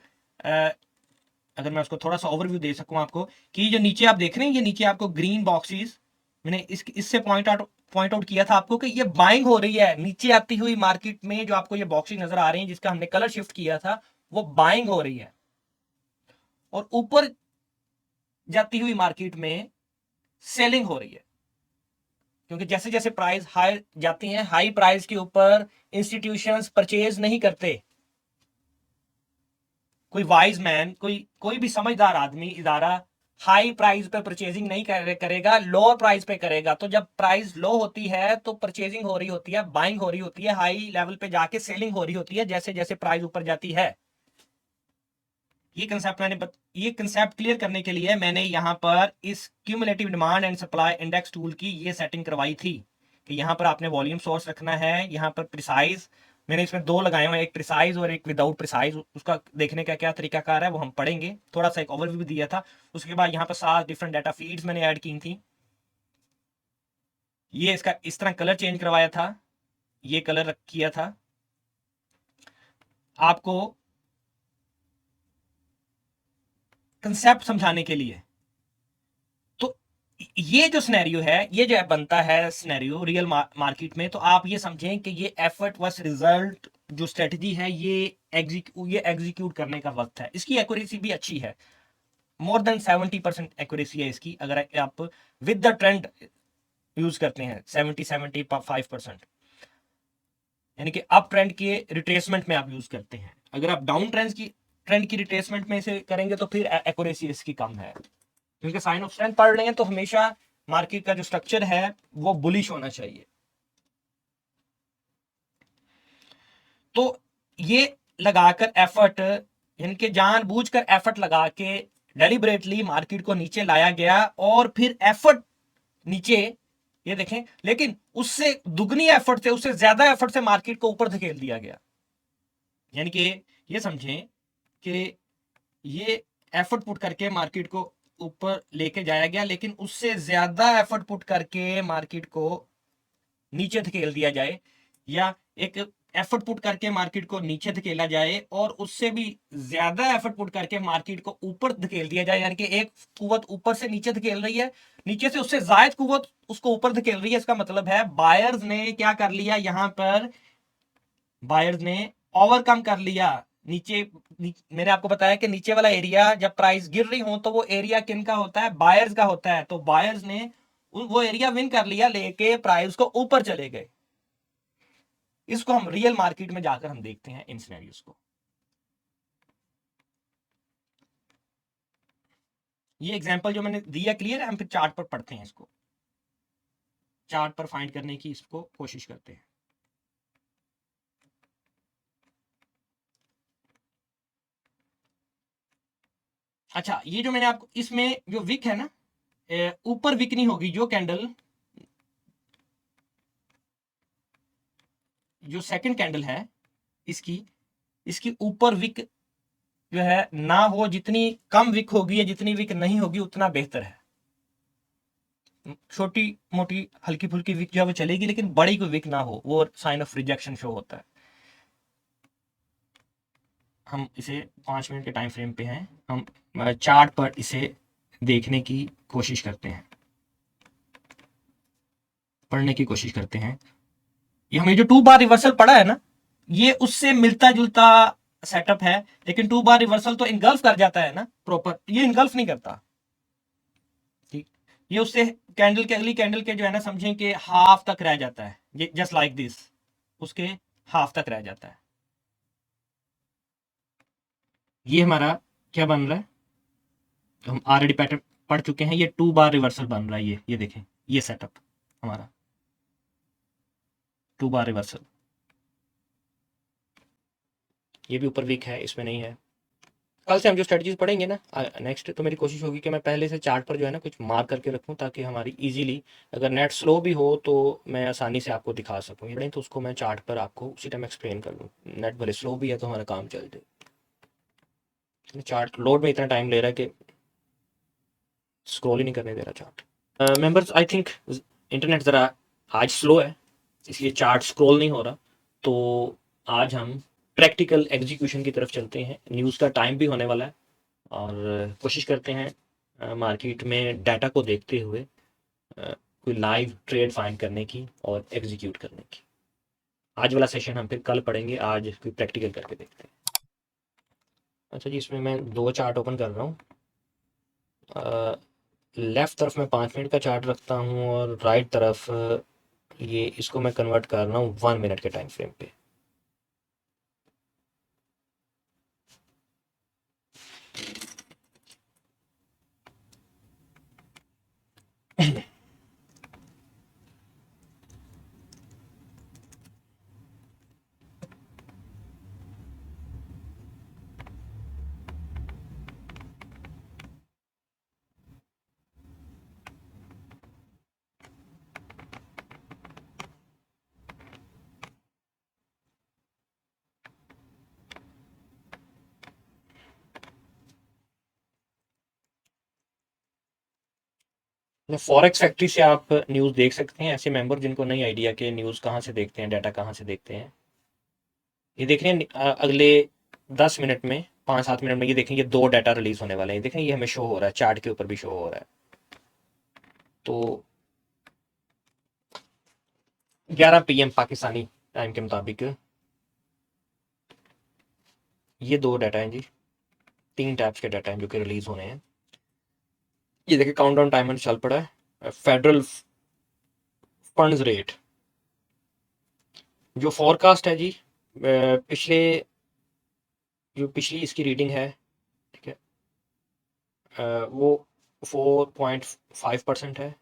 अगर मैं उसको थोड़ा सा ओवरव्यू दे सकूं आपको, कि जो नीचे आप देख रहे हैं, ये नीचे आपको ग्रीन बॉक्सेस, मैंने इससे पॉइंट आउट किया था आपको कि ये बाइंग हो रही है नीचे आती हुई मार्केट में। जो आपको ये बॉक्सेस नजर आ रहे हैं जिसका हमने कलर शिफ्ट किया था, वो बाइंग हो रही है। और ऊपर जाती हुई मार्केट में सेलिंग हो रही है, क्योंकि जैसे जैसे प्राइस हाई जाती हैं, हाई प्राइस के ऊपर इंस्टीट्यूशंस परचेज नहीं करते। कोई वाइज मैन, कोई भी समझदार आदमी, इदारा हाई प्राइस पे परचेजिंग नहीं करेगा, लोअर प्राइस पे करेगा। तो जब प्राइस लो होती है तो परचेजिंग हो रही होती है, बाइंग हो रही होती है, हाई लेवल पे जाके सेलिंग हो रही होती है जैसे जैसे प्राइस ऊपर जाती है। ये कंसेप्ट क्लियर करने के लिए मैंने यहां पर इस cumulative demand and supply index tool की ये सेटिंग करवाई थी कि यहां पर आपने वॉल्यूम सोर्स रखना है, यहां पर प्रिसाइज, मैंने इसमें दो लगाए हुए, एक प्रिसाइज और एक विदाउट प्रिसाइज। उसका देखने का क्या तरीकाकार है वो हम पढ़ेंगे, थोड़ा सा एक ओवरव्यू दिया था। उसके बाद यहाँ पर 7 डिफरेंट डाटा फीड्स मैंने ऐड की थी। ये इसका इस तरह कलर चेंज करवाया था, ये कलर किया था आपको कंसेप्ट समझाने के लिए। तो ये जो सिनेरियो है, ये जो बनता है सिनेरियो रियल मार्केट में, तो आप ये समझें कि ये एफर्ट वर्स रिजल्ट जो स्ट्रेटजी है, ये एग्जीक्यूट करने का वक्त है। इसकी एक्यूरेसी भी अच्छी है, मोर देन 70% एक्यूरेसी है इसकी, अगर आप विद द ट्रेंड यूज करते हैं 75%, यानी कि अप ट्रेंड के रिट्रेसमेंट में आप यूज करते हैं। अगर आप डाउन ट्रेंड की रिट्रेसमेंट में इसे करेंगे तो फिर एक्यूरेसी इसकी कम है। क्योंकि साइन ऑफ स्ट्रेंथ पढ़ रहे हैं तो हमेशा मार्केट का जो स्ट्रक्चर है वो बुलिश होना चाहिए। तो ये लगाकर एफर्ट, यानी कि जानबूझकर एफर्ट लगा के डेलिबरेटली मार्केट को नीचे लाया गया, और फिर एफर्ट नीचे, ये देखें, लेकिन उससे दुगनी एफर्ट से, उससे ज्यादा एफर्ट से मार्केट को ऊपर धकेल दिया गया। यानी कि ये समझें कि ये एफर्ट पुट करके मार्केट को ऊपर लेके जाया गया, लेकिन उससे ज्यादा एफर्ट पुट करके मार्केट को नीचे धकेल दिया जाए, या एक एफर्ट पुट करके मार्केट को नीचे धकेला जाए और उससे भी ज्यादा एफर्ट पुट करके मार्केट को ऊपर धकेल दिया जाए। यानी कि एक कुव्वत ऊपर से नीचे धकेल रही है, नीचे से उससे जायद कुव्वत उसको ऊपर धकेल रही है। इसका मतलब है बायर्स ने क्या कर लिया, यहां पर बायर्स ने ओवरकम कर लिया। मैंने आपको बताया कि नीचे वाला एरिया जब प्राइस गिर रही हो तो वो एरिया किन का होता है, बायर्स का होता है। तो बायर्स ने वो एरिया विन कर लिया, लेके प्राइस को ऊपर चले गए। इसको हम रियल मार्केट में जाकर हम देखते हैं इन सिनेरियोस को। ये एग्जांपल जो मैंने दिया क्लियर है, हम फिर चार्ट पर पढ़ते हैं, इसको चार्ट पर फाइंड करने की इसको कोशिश करते हैं। अच्छा, ये जो मैंने आपको, इसमें जो विक है ना, ऊपर विक नहीं होगी, जो कैंडल, जो सेकंड कैंडल है इसकी इसकी ऊपर विक जो है ना हो, जितनी कम विक होगी या जितनी विक नहीं होगी उतना बेहतर है। छोटी मोटी हल्की फुल्की विक जो है वो चलेगी, लेकिन बड़ी कोई विक ना हो, वो साइन ऑफ रिजेक्शन शो होता है। हम इसे 5 मिनट के टाइम फ्रेम पे हैं, हम चार्ट पर इसे देखने की कोशिश करते हैं, पढ़ने की कोशिश करते हैं। ये हमें जो 2 बार रिवर्सल पड़ा है ना, ये उससे मिलता जुलता सेटअप है, लेकिन 2 बार रिवर्सल तो इनगल्फ कर जाता है ना प्रॉपर, ये इनगल्फ नहीं करता। ठीक, ये उससे कैंडल के, अगली कैंडल के जो है ना, समझें कि हाफ तक रह जाता है, ये जस्ट लाइक दिस, उसके हाफ तक रह जाता है। ये हमारा क्या बन रहा है, तो हम ऑलरेडी पैटर्न पढ़ चुके हैं, ये 2 बार रिवर्सल बन रहा है। ये देखें, ये सेटअप हमारा 2 बार रिवर्सल। ये भी ऊपर वीक है, इसमें नहीं है। कल से हम जो स्ट्रेटजीज पढ़ेंगे ना नेक्स्ट, तो मेरी कोशिश होगी कि मैं पहले से चार्ट पर जो है ना कुछ मार्क करके रखूं, ताकि हमारी इजीली, अगर नेट स्लो भी हो तो मैं आसानी से आपको दिखा सकूं, नहीं तो उसको मैं चार्ट पर आपको उसी टाइम एक्सप्लेन कर लूँ। नेट भले स्लो भी है तो हमारा काम चल जाए। चार्ट लोड में इतना टाइम ले रहा है कि स्क्रॉल ही नहीं करने दे रहा chart. Members I think internet ज़रा आज स्लो है, इसलिए चार्ट स्क्रॉल नहीं हो रहा। तो आज हम प्रैक्टिकल एग्जीक्यूशन की तरफ चलते हैं। न्यूज़ का टाइम भी होने वाला है और कोशिश करते हैं मार्केट में डाटा को देखते हुए कोई लाइव ट्रेड फाइंड करने की और एग्जीक्यूट करने की। आज वाला सेशन हम फिर कल पढ़ेंगे, आज कोई प्रैक्टिकल करके देखते हैं। अच्छा जी, इसमें मैं दो चार्ट ओपन कर रहा हूँ। लेफ़्ट तरफ मैं 5 मिनट का चार्ट रखता हूँ और राइट तरफ ये इसको मैं कन्वर्ट कर रहा हूँ 1 मिनट के टाइम फ्रेम पे। फॉरेक्स फैक्ट्री से आप न्यूज़ देख सकते हैं। ऐसे मेंबर जिनको नहीं आइडिया कि न्यूज़ कहाँ से देखते हैं, डाटा कहाँ से देखते हैं, ये देख रहे हैं अगले 10 मिनट में, 5-7 मिनट में ये देखेंगे दो डाटा रिलीज होने वाले हैं। देखें ये हमें शो हो रहा है, चार्ट के ऊपर भी शो हो रहा है। तो 11 PM पाकिस्तानी टाइम के मुताबिक ये दो डाटा हैं जी, 3 टैब्स के डाटा हैं जो कि रिलीज होने हैं। ये देखिए काउंटडाउन टाइमर चल पड़ा है। फेडरल फंड्स रेट जो फोरकास्ट है जी, पिछले जो पिछली इसकी रीडिंग है, ठीक है, वो 4.5% है।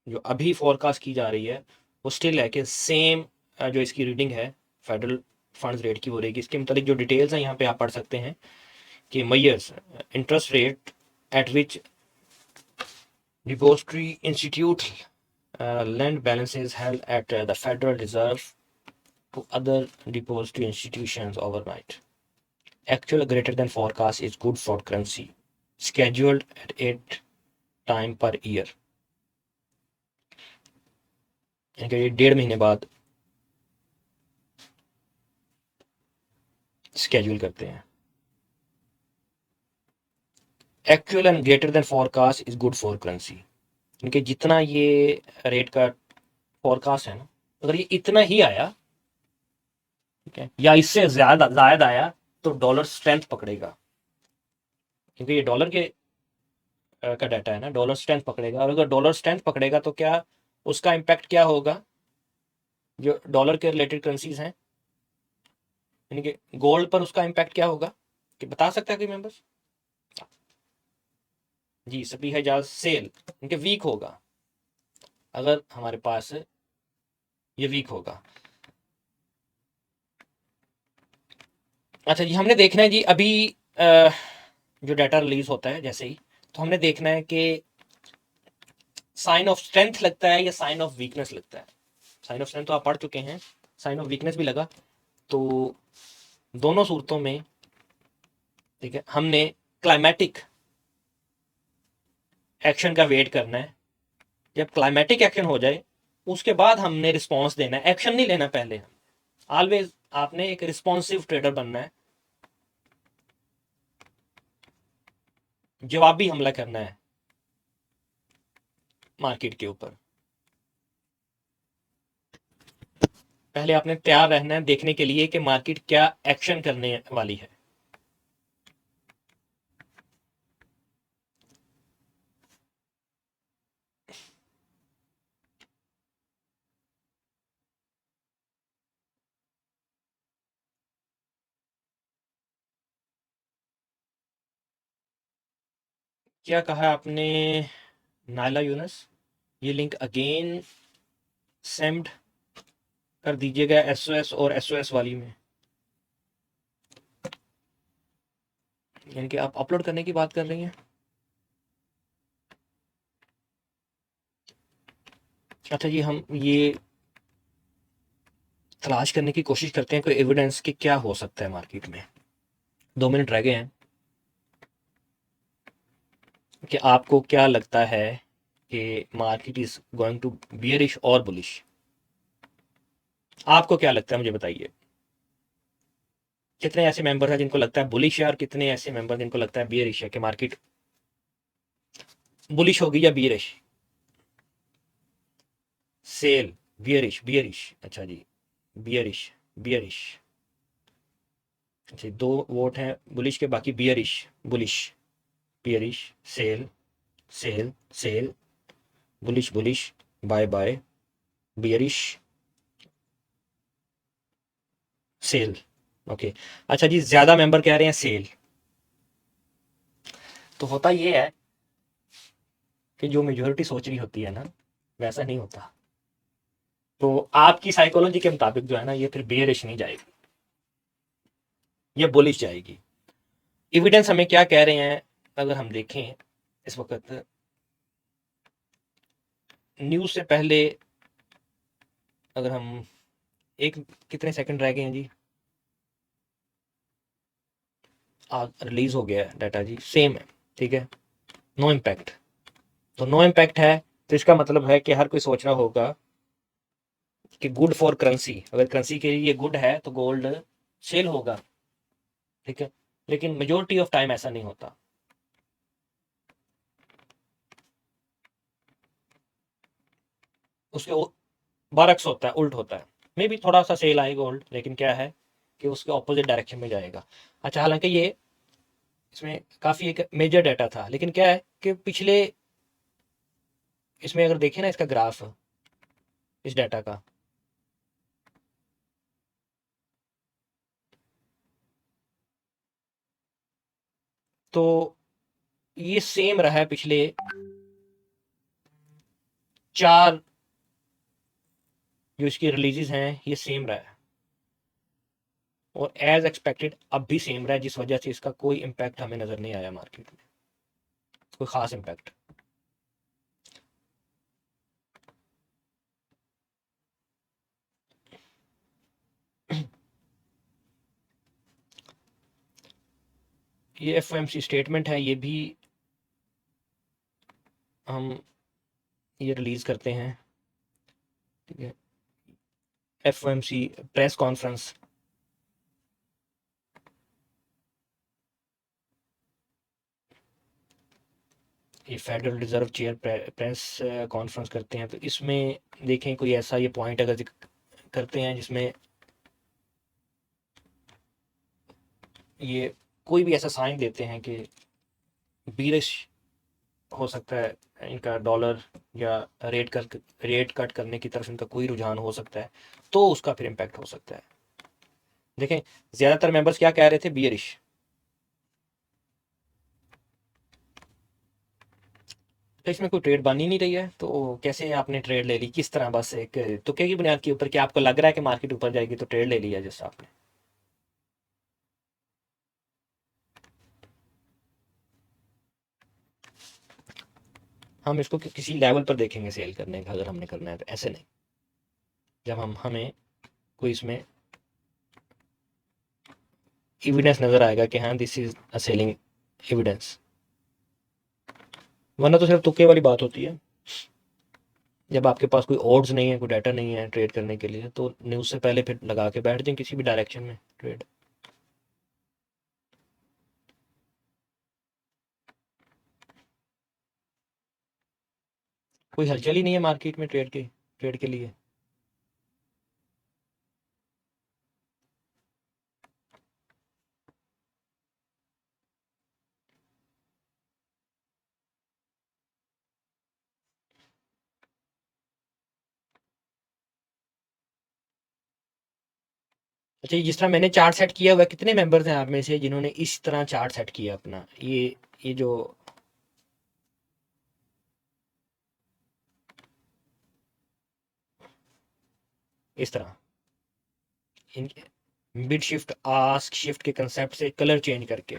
जो अभी फोरकास्ट की जा रही है वो स्टिल है कि सेम जो इसकी रीडिंग है फेडरल फंड्स रेट की हो रहेगी। इसके मतलब जो डिटेल्स हैं यहाँ पे आप पढ़ सकते हैं कि मयर्स interest rate at which depository institute lend balances held at the Federal Reserve to other depository institutions overnight. Actual greater than forecast is good for currency. Scheduled at 8 time per year. यानी कि 1.5 महीने बाद schedule करते हैं। Actual and greater than forecast is good for currency. क्योंकि जितना ये rate का फोरकास्ट है ना, अगर ये इतना ही आया, ठीक है, या इससे ज्यादा ज्यादा आया तो डॉलर स्ट्रेंथ पकड़ेगा। क्योंकि ये डॉलर के का डाटा है ना, डॉलर स्ट्रेंथ पकड़ेगा। और अगर डॉलर स्ट्रेंथ पकड़ेगा तो क्या उसका इम्पैक्ट क्या होगा जो डॉलर के रिलेटेड करेंसीज हैं, यानी कि गोल्ड पर उसका इम्पैक्ट क्या होगा, कि बता सकता है कोई मेंबर्स? जी, सभी है जहाज सेल इनके वीक होगा अगर हमारे पास ये वीक होगा। अच्छा जी, हमने देखना है जी अभी जो डाटा रिलीज होता है जैसे ही, तो हमने देखना है कि साइन ऑफ स्ट्रेंथ लगता है या साइन ऑफ वीकनेस लगता है। साइन ऑफ स्ट्रेंथ तो आप पढ़ चुके हैं, साइन ऑफ वीकनेस भी लगा। तो दोनों सूरतों में, ठीक है, हमने क्लाइमेटिक एक्शन का वेट करना है। जब क्लाइमेटिक एक्शन हो जाए उसके बाद हमने रिस्पॉन्स देना है, एक्शन नहीं लेना पहले। ऑलवेज आपने एक रिस्पॉन्सिव ट्रेडर बनना है, जवाबी हमला करना है मार्केट के ऊपर। पहले आपने तैयार रहना है देखने के लिए कि मार्केट क्या एक्शन करने वाली है। क्या कहा आपने नायला यूनस? ये लिंक अगेन सेंड कर दीजिएगा एसओएस और एसओएस वाली में, यानी कि आप अपलोड करने की बात कर रही हैं। अच्छा जी, हम ये तलाश करने की कोशिश करते हैं कोई एविडेंस कि क्या हो सकता है मार्केट में। 2 मिनट रह गए हैं कि आपको क्या लगता है कि market is going to bearish और बुलिश? आपको क्या लगता है, मुझे बताइए। कितने ऐसे मेंबर हैं जिनको लगता है बुलिश है और कितने ऐसे मेंबर जिनको लगता है बियरिश है, कि मार्केट बुलिश होगी या बियरिश? सेल, बियरिश, बियरिश, अच्छा जी, बियरिश, बियरिश। अच्छा, दो वोट हैं बुलिश के, बाकी bearish, bullish, bearish, sell, sell, sell, bullish, bullish, buy buy, bearish, sell. Okay. अच्छा जी, ज्यादा मेंबर कह रहे हैं सेल। तो होता ये है कि जो मेजोरिटी सोच रही होती है ना, वैसा नहीं होता। तो आपकी साइकोलॉजी के मुताबिक जो है ना, ये फिर बेयरिश नहीं जाएगी, ये बुलिश जाएगी। एविडेंस हमें क्या कह रहे हैं, अगर हम देखें इस वक्त न्यूज से पहले, अगर हम एक, कितने सेकंड रह गए हैं जी, रिलीज हो गया है डाटा जी, सेम है, ठीक है, नो इम्पैक्ट। तो नो इम्पैक्ट है, तो इसका मतलब है कि हर कोई सोच रहा होगा कि गुड फॉर करेंसी, अगर करेंसी के लिए गुड है तो गोल्ड सेल होगा, ठीक है। लेकिन मेजोरिटी ऑफ टाइम ऐसा नहीं होता। उसके बरक्स होता है, उल्ट होता है। मे भी थोड़ा सा सेल आएगा गोल्ड, लेकिन क्या है कि उसके ऑपोजिट डायरेक्शन में जाएगा। अच्छा, हालांकि ये इसमें काफ़ी एक मेजर डाटा था, लेकिन क्या है कि पिछले, इसमें अगर देखें ना इसका ग्राफ, इस डाटा का, तो ये सेम रहा है पिछले 4, जो इसकी रिलीजेस हैं ये सेम रहा है, और एज एक्सपेक्टेड अब भी सेम रहा है, जिस वजह से इसका कोई इम्पैक्ट हमें नज़र नहीं आया मार्केट में, कोई ख़ास इम्पैक्ट। ये एफओएमसी स्टेटमेंट है, ये भी हम ये रिलीज़ करते हैं, ठीक है। एफओएमसी प्रेस कॉन्फ्रेंस, ये federal reserve chair press conference करते हैं, तो इसमें देखें कोई ऐसा ये पॉइंट अगर करते हैं जिसमें ये कोई भी ऐसा साइन देते हैं कि बीरिश हो सकता है इनका डॉलर, या रेट कट करने की तरफ इनका कोई रुझान हो सकता है, तो उसका फिर इम्पैक्ट हो सकता है। देखें, ज़्यादातर मेंबर्स क्या कह रहे थे, बियरिश। तो इसमें कोई ट्रेड बन ही नहीं रही है, तो कैसे आपने ट्रेड ले ली, किस तरह, बस एक तुक्के की बुनियाद के ऊपर, कि आपको लग रहा है कि मार्केट ऊपर जाएगी तो ट्रेड ले लिया जैसा आपने? हम इसको किसी लेवल पर देखेंगे सेल करने का, अगर हमने करना है तो, ऐसे नहीं। जब हमें कोई इसमें एविडेंस नज़र आएगा कि हाँ this is a selling evidence, वरना तो सिर्फ तुक्के वाली बात होती है। जब आपके पास कोई ओड्स नहीं है, कोई डाटा नहीं है ट्रेड करने के लिए, तो न्यूज़ से पहले फिर लगा के बैठ जाए किसी भी डायरेक्शन में ट्रेड। कोई हलचल ही नहीं है मार्केट में ट्रेड के लिए। अच्छा, जिस तरह मैंने चार्ट सेट किया हुआ है, कितने मेंबर्स हैं आप में से जिन्होंने इस तरह चार्ट सेट किया अपना, ये जो इस तरह इन बिड शिफ्ट आस्क शिफ्ट के कंसेप्ट से कलर चेंज करके?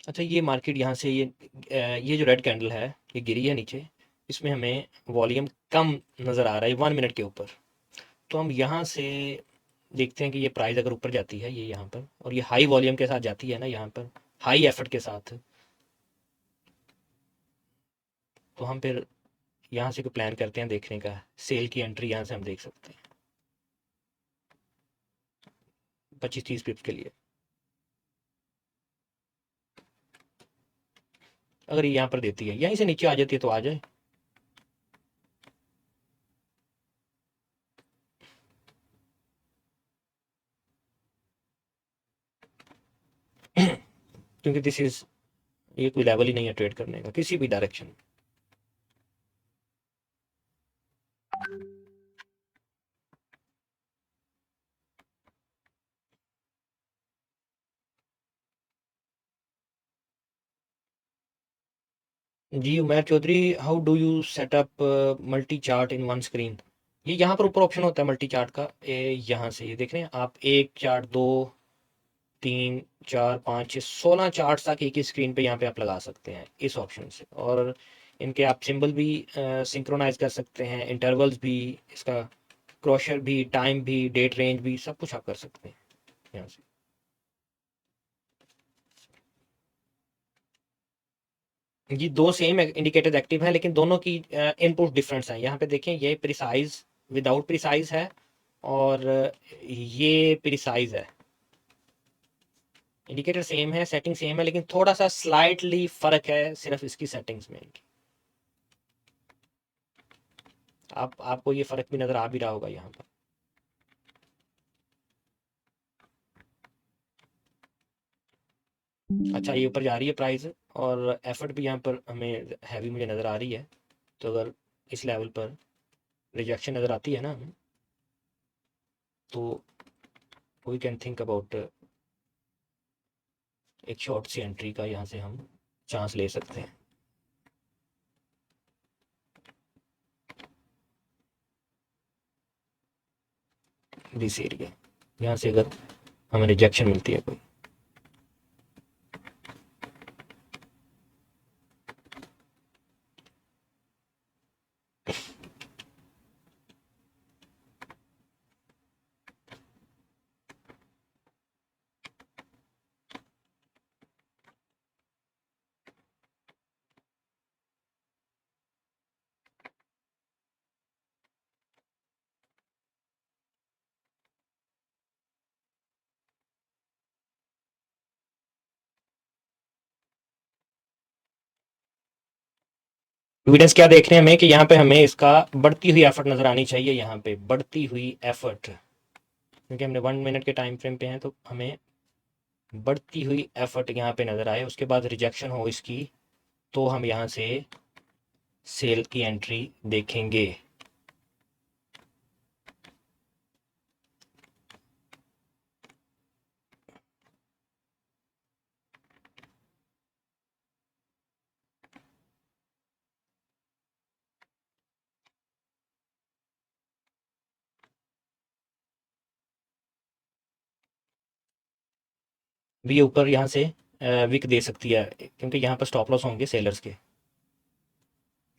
अच्छा, ये मार्केट यहाँ से ये जो रेड कैंडल है ये गिरी है नीचे, इसमें हमें वॉल्यूम कम नज़र आ रहा है 1 मिनट के ऊपर। तो हम यहाँ से देखते हैं कि ये प्राइस अगर ऊपर जाती है ये यहाँ पर, और ये हाई वॉल्यूम के साथ जाती है ना यहाँ पर, हाई एफर्ट के साथ, तो हम फिर यहाँ से कोई प्लान करते हैं देखने का, सेल की एंट्री यहाँ से हम देख सकते हैं 25-30 पिप्स के लिए। अगर ये यहाँ पर देती है, यहीं से नीचे आ जाती है तो आ जाए। क्योंकि दिस इज, ये कोई लेवल ही नहीं है ट्रेड करने का किसी भी डायरेक्शन। जी Umair Chaudhry, how do you setup multi chart in one screen? ये यहाँ पर ऊपर ऑप्शन होता है मल्टी चार्ट का, यहाँ से ये देख रहे हैं आप, 1 4 2 3 4 5 6 16 चार्ट तक एक ही स्क्रीन पे यहाँ पे आप लगा सकते हैं इस ऑप्शन से। और इनके आप सिंबल भी सिंक्रोनाइज कर सकते हैं, इंटरवल्स भी, इसका क्रॉशर भी, टाइम भी, डेट रेंज भी, सब कुछ आप कर सकते हैं यहाँ से। ये दो सेम इंडिकेटर्स एक्टिव हैं, लेकिन दोनों की इनपुट डिफरेंस है। यहाँ पे देखें, ये प्रिसाइज विदाउट प्रिसाइज है, और ये प्रिसाइज है। इंडिकेटर सेम है, सेटिंग सेम है, लेकिन थोड़ा सा स्लाइटली फर्क है सिर्फ इसकी सेटिंग्स में इनकी। आपको ये फर्क भी नजर आ भी रहा होगा यहाँ पर। अच्छा, ये ऊपर जा रही है प्राइस, और एफर्ट भी यहाँ पर हमें हैवी मुझे नज़र आ रही है। तो अगर इस लेवल पर रिजेक्शन नज़र आती है ना हमें, तो वी कैन थिंक अबाउट एक शॉर्ट सी एंट्री का, यहाँ से हम चांस ले सकते हैं दिस एरिया। यहाँ से अगर हमें रिजेक्शन मिलती है कोई, एविडेंस क्या देख रहे हैं हमें कि यहाँ पे हमें इसका बढ़ती हुई एफर्ट नजर आनी चाहिए, यहाँ पे बढ़ती हुई एफर्ट, क्योंकि हमने 1 मिनट के टाइम फ्रेम पे हैं, तो हमें बढ़ती हुई एफर्ट यहाँ पे नजर आए, उसके बाद रिजेक्शन हो इसकी, तो हम यहाँ से सेल की एंट्री देखेंगे। भी ऊपर यहाँ से विक दे सकती है, क्योंकि यहाँ पर स्टॉप लॉस होंगे सेलर्स के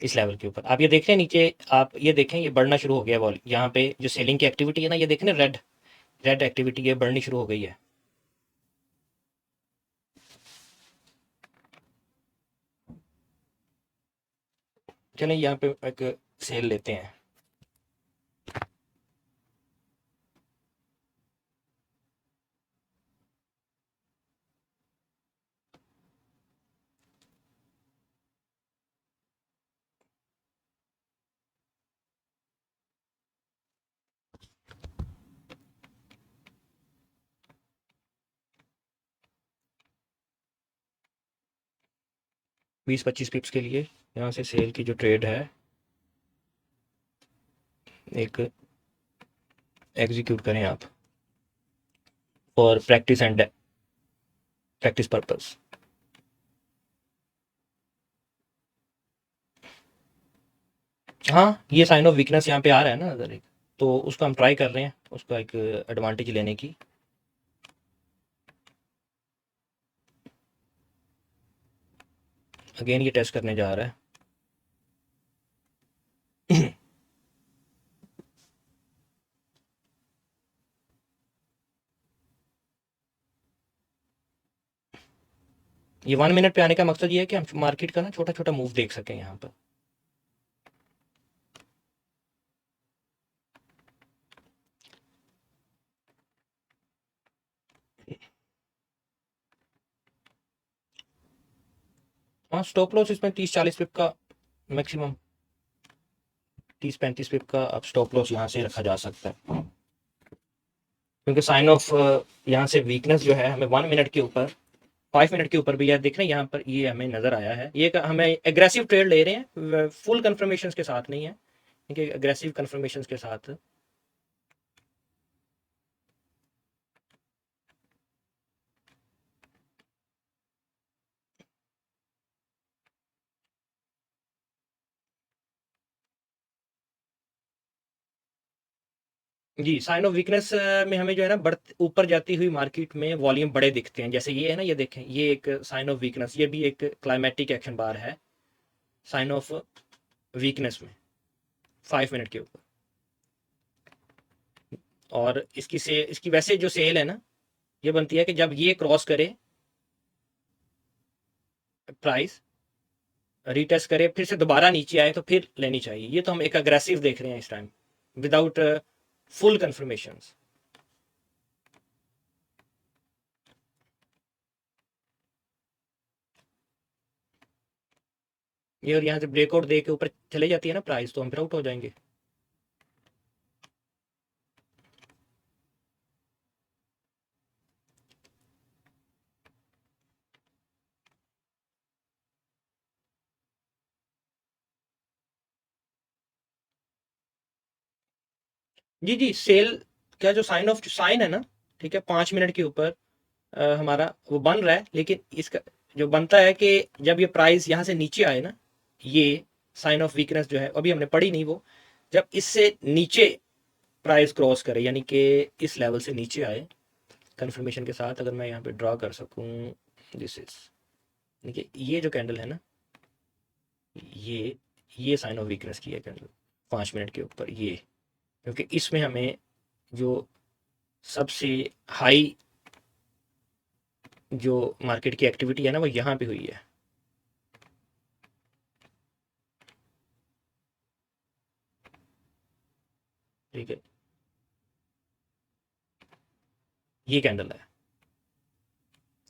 इस लेवल के ऊपर। आप ये देख रहे हैं नीचे, आप ये देखें, ये बढ़ना शुरू हो गया वॉल, यहाँ पे जो सेलिंग की एक्टिविटी है ना, ये देखें ना, रेड रेड एक्टिविटी ये बढ़नी शुरू हो गई है। चलें यहाँ पे एक सेल लेते हैं। बीस 25 पिप्स के लिए यहाँ से सेल की जो ट्रेड है एक एग्जीक्यूट करें आप, for practice and practice purpose. हाँ, ये साइन ऑफ वीकनेस यहाँ पे आ रहा है ना अगर एक, तो उसको हम ट्राई कर रहे हैं उसका एक एडवांटेज लेने की। अगेन ये टेस्ट करने जा रहा है। ये 1 मिनट पे आने का मकसद ये है कि हम मार्केट का ना छोटा छोटा मूव देख सकें यहाँ पर। हाँ, स्टॉप लॉस इसमें 30-40 पिप का मैक्सिमम, 30-35 पिप का अब स्टॉप लॉस यहाँ से रखा जा सकता है, क्योंकि साइन ऑफ यहाँ से वीकनेस जो है हमें 1 मिनट के ऊपर, 5 मिनट के ऊपर भी यार देख रहे हैं, यहाँ पर ये हमें नजर आया है। ये हमें एग्रेसिव ट्रेड ले रहे हैं, फुल कंफर्मेशन के साथ नहीं है, क्योंकि एग्रेसिव कंफर्मेशन के साथ जी साइन ऑफ वीकनेस में हमें जो है ना बढ़ ऊपर जाती हुई मार्केट में वॉल्यूम बड़े दिखते हैं, जैसे ये है ना, ये देखें, ये एक साइन ऑफ वीकनेस, ये भी एक क्लाइमेटिक एक्शन बार है साइन ऑफ वीकनेस में 5 मिनट के ऊपर। और इसकी वैसे जो सेल है ना, ये बनती है कि जब ये क्रॉस करे प्राइस, रीटेस्ट करे, फिर से दोबारा नीचे आए तो फिर लेनी चाहिए। ये तो हम एक अग्रेसिव देख रहे हैं इस टाइम विदाउट फुल कंफर्मेशन। ये और यहाँ से ब्रेकआउट दे के ऊपर चले जाती है ना प्राइस, तो हम फिर आउट हो जाएंगे। जी जी, सेल का जो साइन है ना, ठीक है, 5 मिनट के ऊपर हमारा वो बन रहा है, लेकिन इसका जो बनता है कि जब ये प्राइस यहाँ से नीचे आए ना, ये साइन ऑफ वीकनेस जो है अभी हमने पढ़ी नहीं वो, जब इससे नीचे प्राइस क्रॉस करे, यानी कि इस लेवल से नीचे आए कंफर्मेशन के साथ, अगर मैं यहाँ पे ड्रॉ कर सकूँ, दिस इज, देखिए ये जो कैंडल है ना, ये ये साइन ऑफ वीकनेस की है कैंडल 5 मिनट के ऊपर ये, क्योंकि इसमें हमें जो सबसे हाई जो मार्केट की एक्टिविटी है ना, वो यहाँ पे हुई है। ठीक है, ये कैंडल है,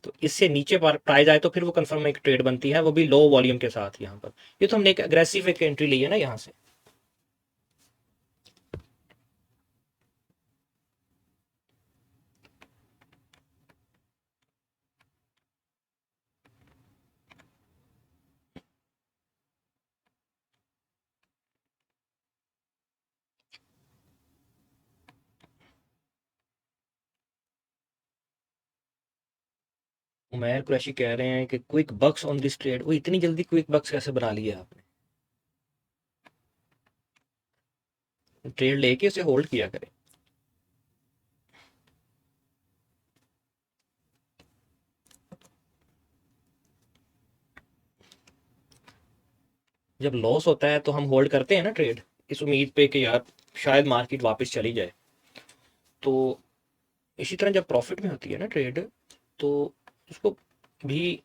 तो इससे नीचे प्राइस आए तो फिर वो कंफर्म एक ट्रेड बनती है, वो भी लो वॉल्यूम के साथ यहाँ पर। ये तो हमने एक अग्रेसिव एक एंट्री ली है ना यहाँ से। उमैर कुरैशी कह रहे हैं कि quick bucks on this trade, वो इतनी जल्दी क्विक बक्स कैसे बना लिया आपने? ट्रेड लेके उसे होल्ड किया करें। जब लॉस होता है तो हम होल्ड करते हैं ना ट्रेड, इस उम्मीद पे कि यार शायद मार्केट वापस चली जाए। तो इसी तरह जब प्रॉफिट में होती है ना ट्रेड, तो उसको भी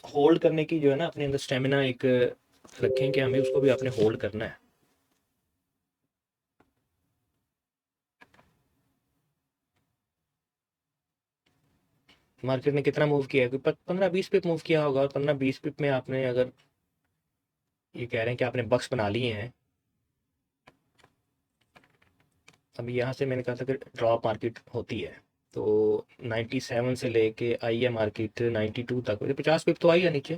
होल्ड करने की जो है ना अपने अंदर स्टेमिना एक रखें कि हमें उसको भी अपने होल्ड करना है। मार्केट ने कितना मूव किया है? 15-20 पिप मूव किया होगा, और 15-20 पिप में आपने अगर ये कह रहे हैं कि आपने बक्स बना लिए हैं, अभी यहाँ से मैंने कहा था कि ड्रॉप मार्केट होती है, तो 97 से लेके आई है मार्केट 92 तक, 50 पिप तो आई है नीचे,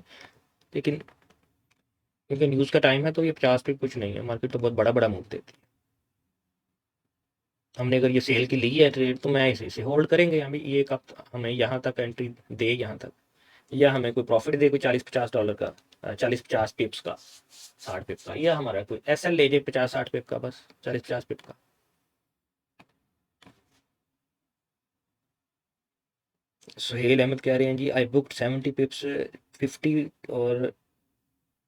लेकिन क्योंकि न्यूज़ का टाइम है तो ये 50 पिप कुछ नहीं है, मार्केट तो बहुत बड़ा बड़ा मूव देती है। हमने अगर ये सेल की ली है ट्रेड, तो मैं इसे होल्ड करेंगे, हमें ये कब हमें यहाँ तक एंट्री दे यहाँ तक, या हमें कोई प्रॉफिट दे कोई $40-50 का, 40-50 पिप्स का, 60 पिप का, या हमारा कोई एस एल ले जाए 50-60 पिप का, बस 40-50 पिप का। सुहेल अहमद कह रहे हैं जी, आई बुकड 70 पिप्स 50 और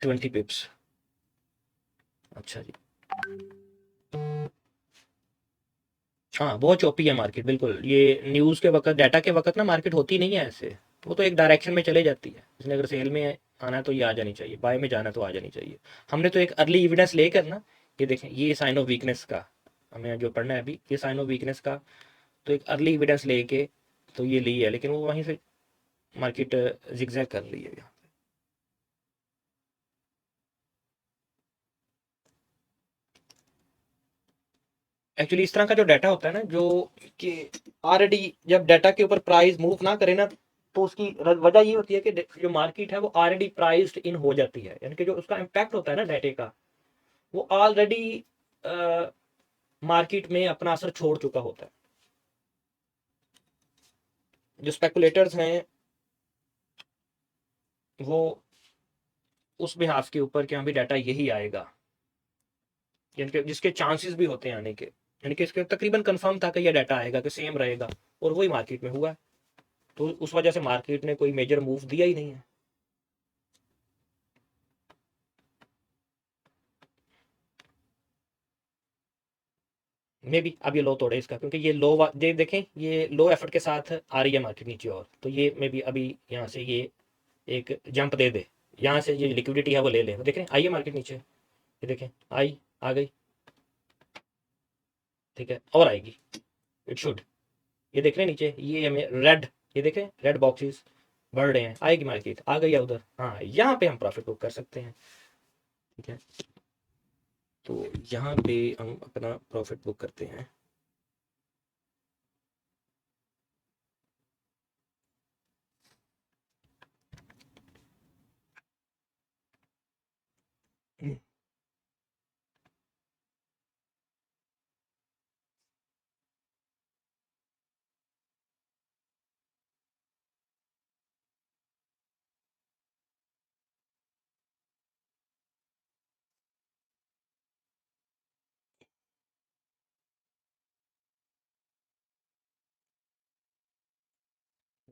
20 पिप्स। अच्छा जी। हाँ, बहुत चौपी है मार्केट, बिल्कुल। ये न्यूज़ के वक़्त, डाटा के वक़्त ना मार्केट होती नहीं है ऐसे। वो तो एक डायरेक्शन में चले जाती है। इसने अगर सेल में आना है तो ये आ जानी चाहिए, बाय में जाना है तो आ जानी चाहिए। हमने तो एक अर्ली एविडेंस लेकर ना, ये देखें, ये साइन ऑफ वीकनेस का हमें जो पढ़ना है अभी, ये साइन ऑफ वीकनेस का तो एक अर्ली एविडेंस लेके तो ये ली है, लेकिन वो वहीं से मार्केट ज़िगज़ैग कर रही है यहाँ। एक्चुअली इस तरह का जो डाटा होता है ना, जो कि ऑलरेडी जब डाटा के ऊपर प्राइस मूव ना करे ना, तो उसकी वजह ये होती है कि जो मार्केट है वो ऑलरेडी प्राइस्ड इन हो जाती है, यानी कि जो उसका इम्पैक्ट होता है ना डाटे का, वो ऑलरेडी मार्केट में अपना असर छोड़ चुका होता है। जो स्पेकुलेटर्स हैं वो उस बिहाफ के ऊपर कि हाँ भी डाटा यही आएगा, यानी कि जिसके चांसेस भी होते हैं आने के, यानी कि इसके तकरीबन कंफर्म था कि यह डाटा आएगा, कि सेम रहेगा, और वही मार्केट में हुआ है। तो उस वजह से मार्केट ने कोई मेजर मूव दिया ही नहीं है। मे बी अब ये लो तोड़े इसका, क्योंकि ये लो ये देखें, ये लो एफर्ट के साथ आ रही है मार्केट नीचे, और तो ये मे बी अभी यहाँ से ये एक जंप दे दे, यहाँ से ये लिक्विडिटी है वो ले ले। देखें आइए मार्केट नीचे, ये देखें आई, आ गई, ठीक है, और आएगी, इट शुड। ये देख रहे हैं नीचे, ये हमें रेड, ये देखें रेड बॉक्सेस बढ़ रहे हैं, आएगी मार्केट, आ गई है उधर, हाँ यहाँ पे हम प्रॉफिट बुक कर सकते हैं, ठीक है। तो यहाँ पे हम अपना प्रॉफिट बुक करते हैं।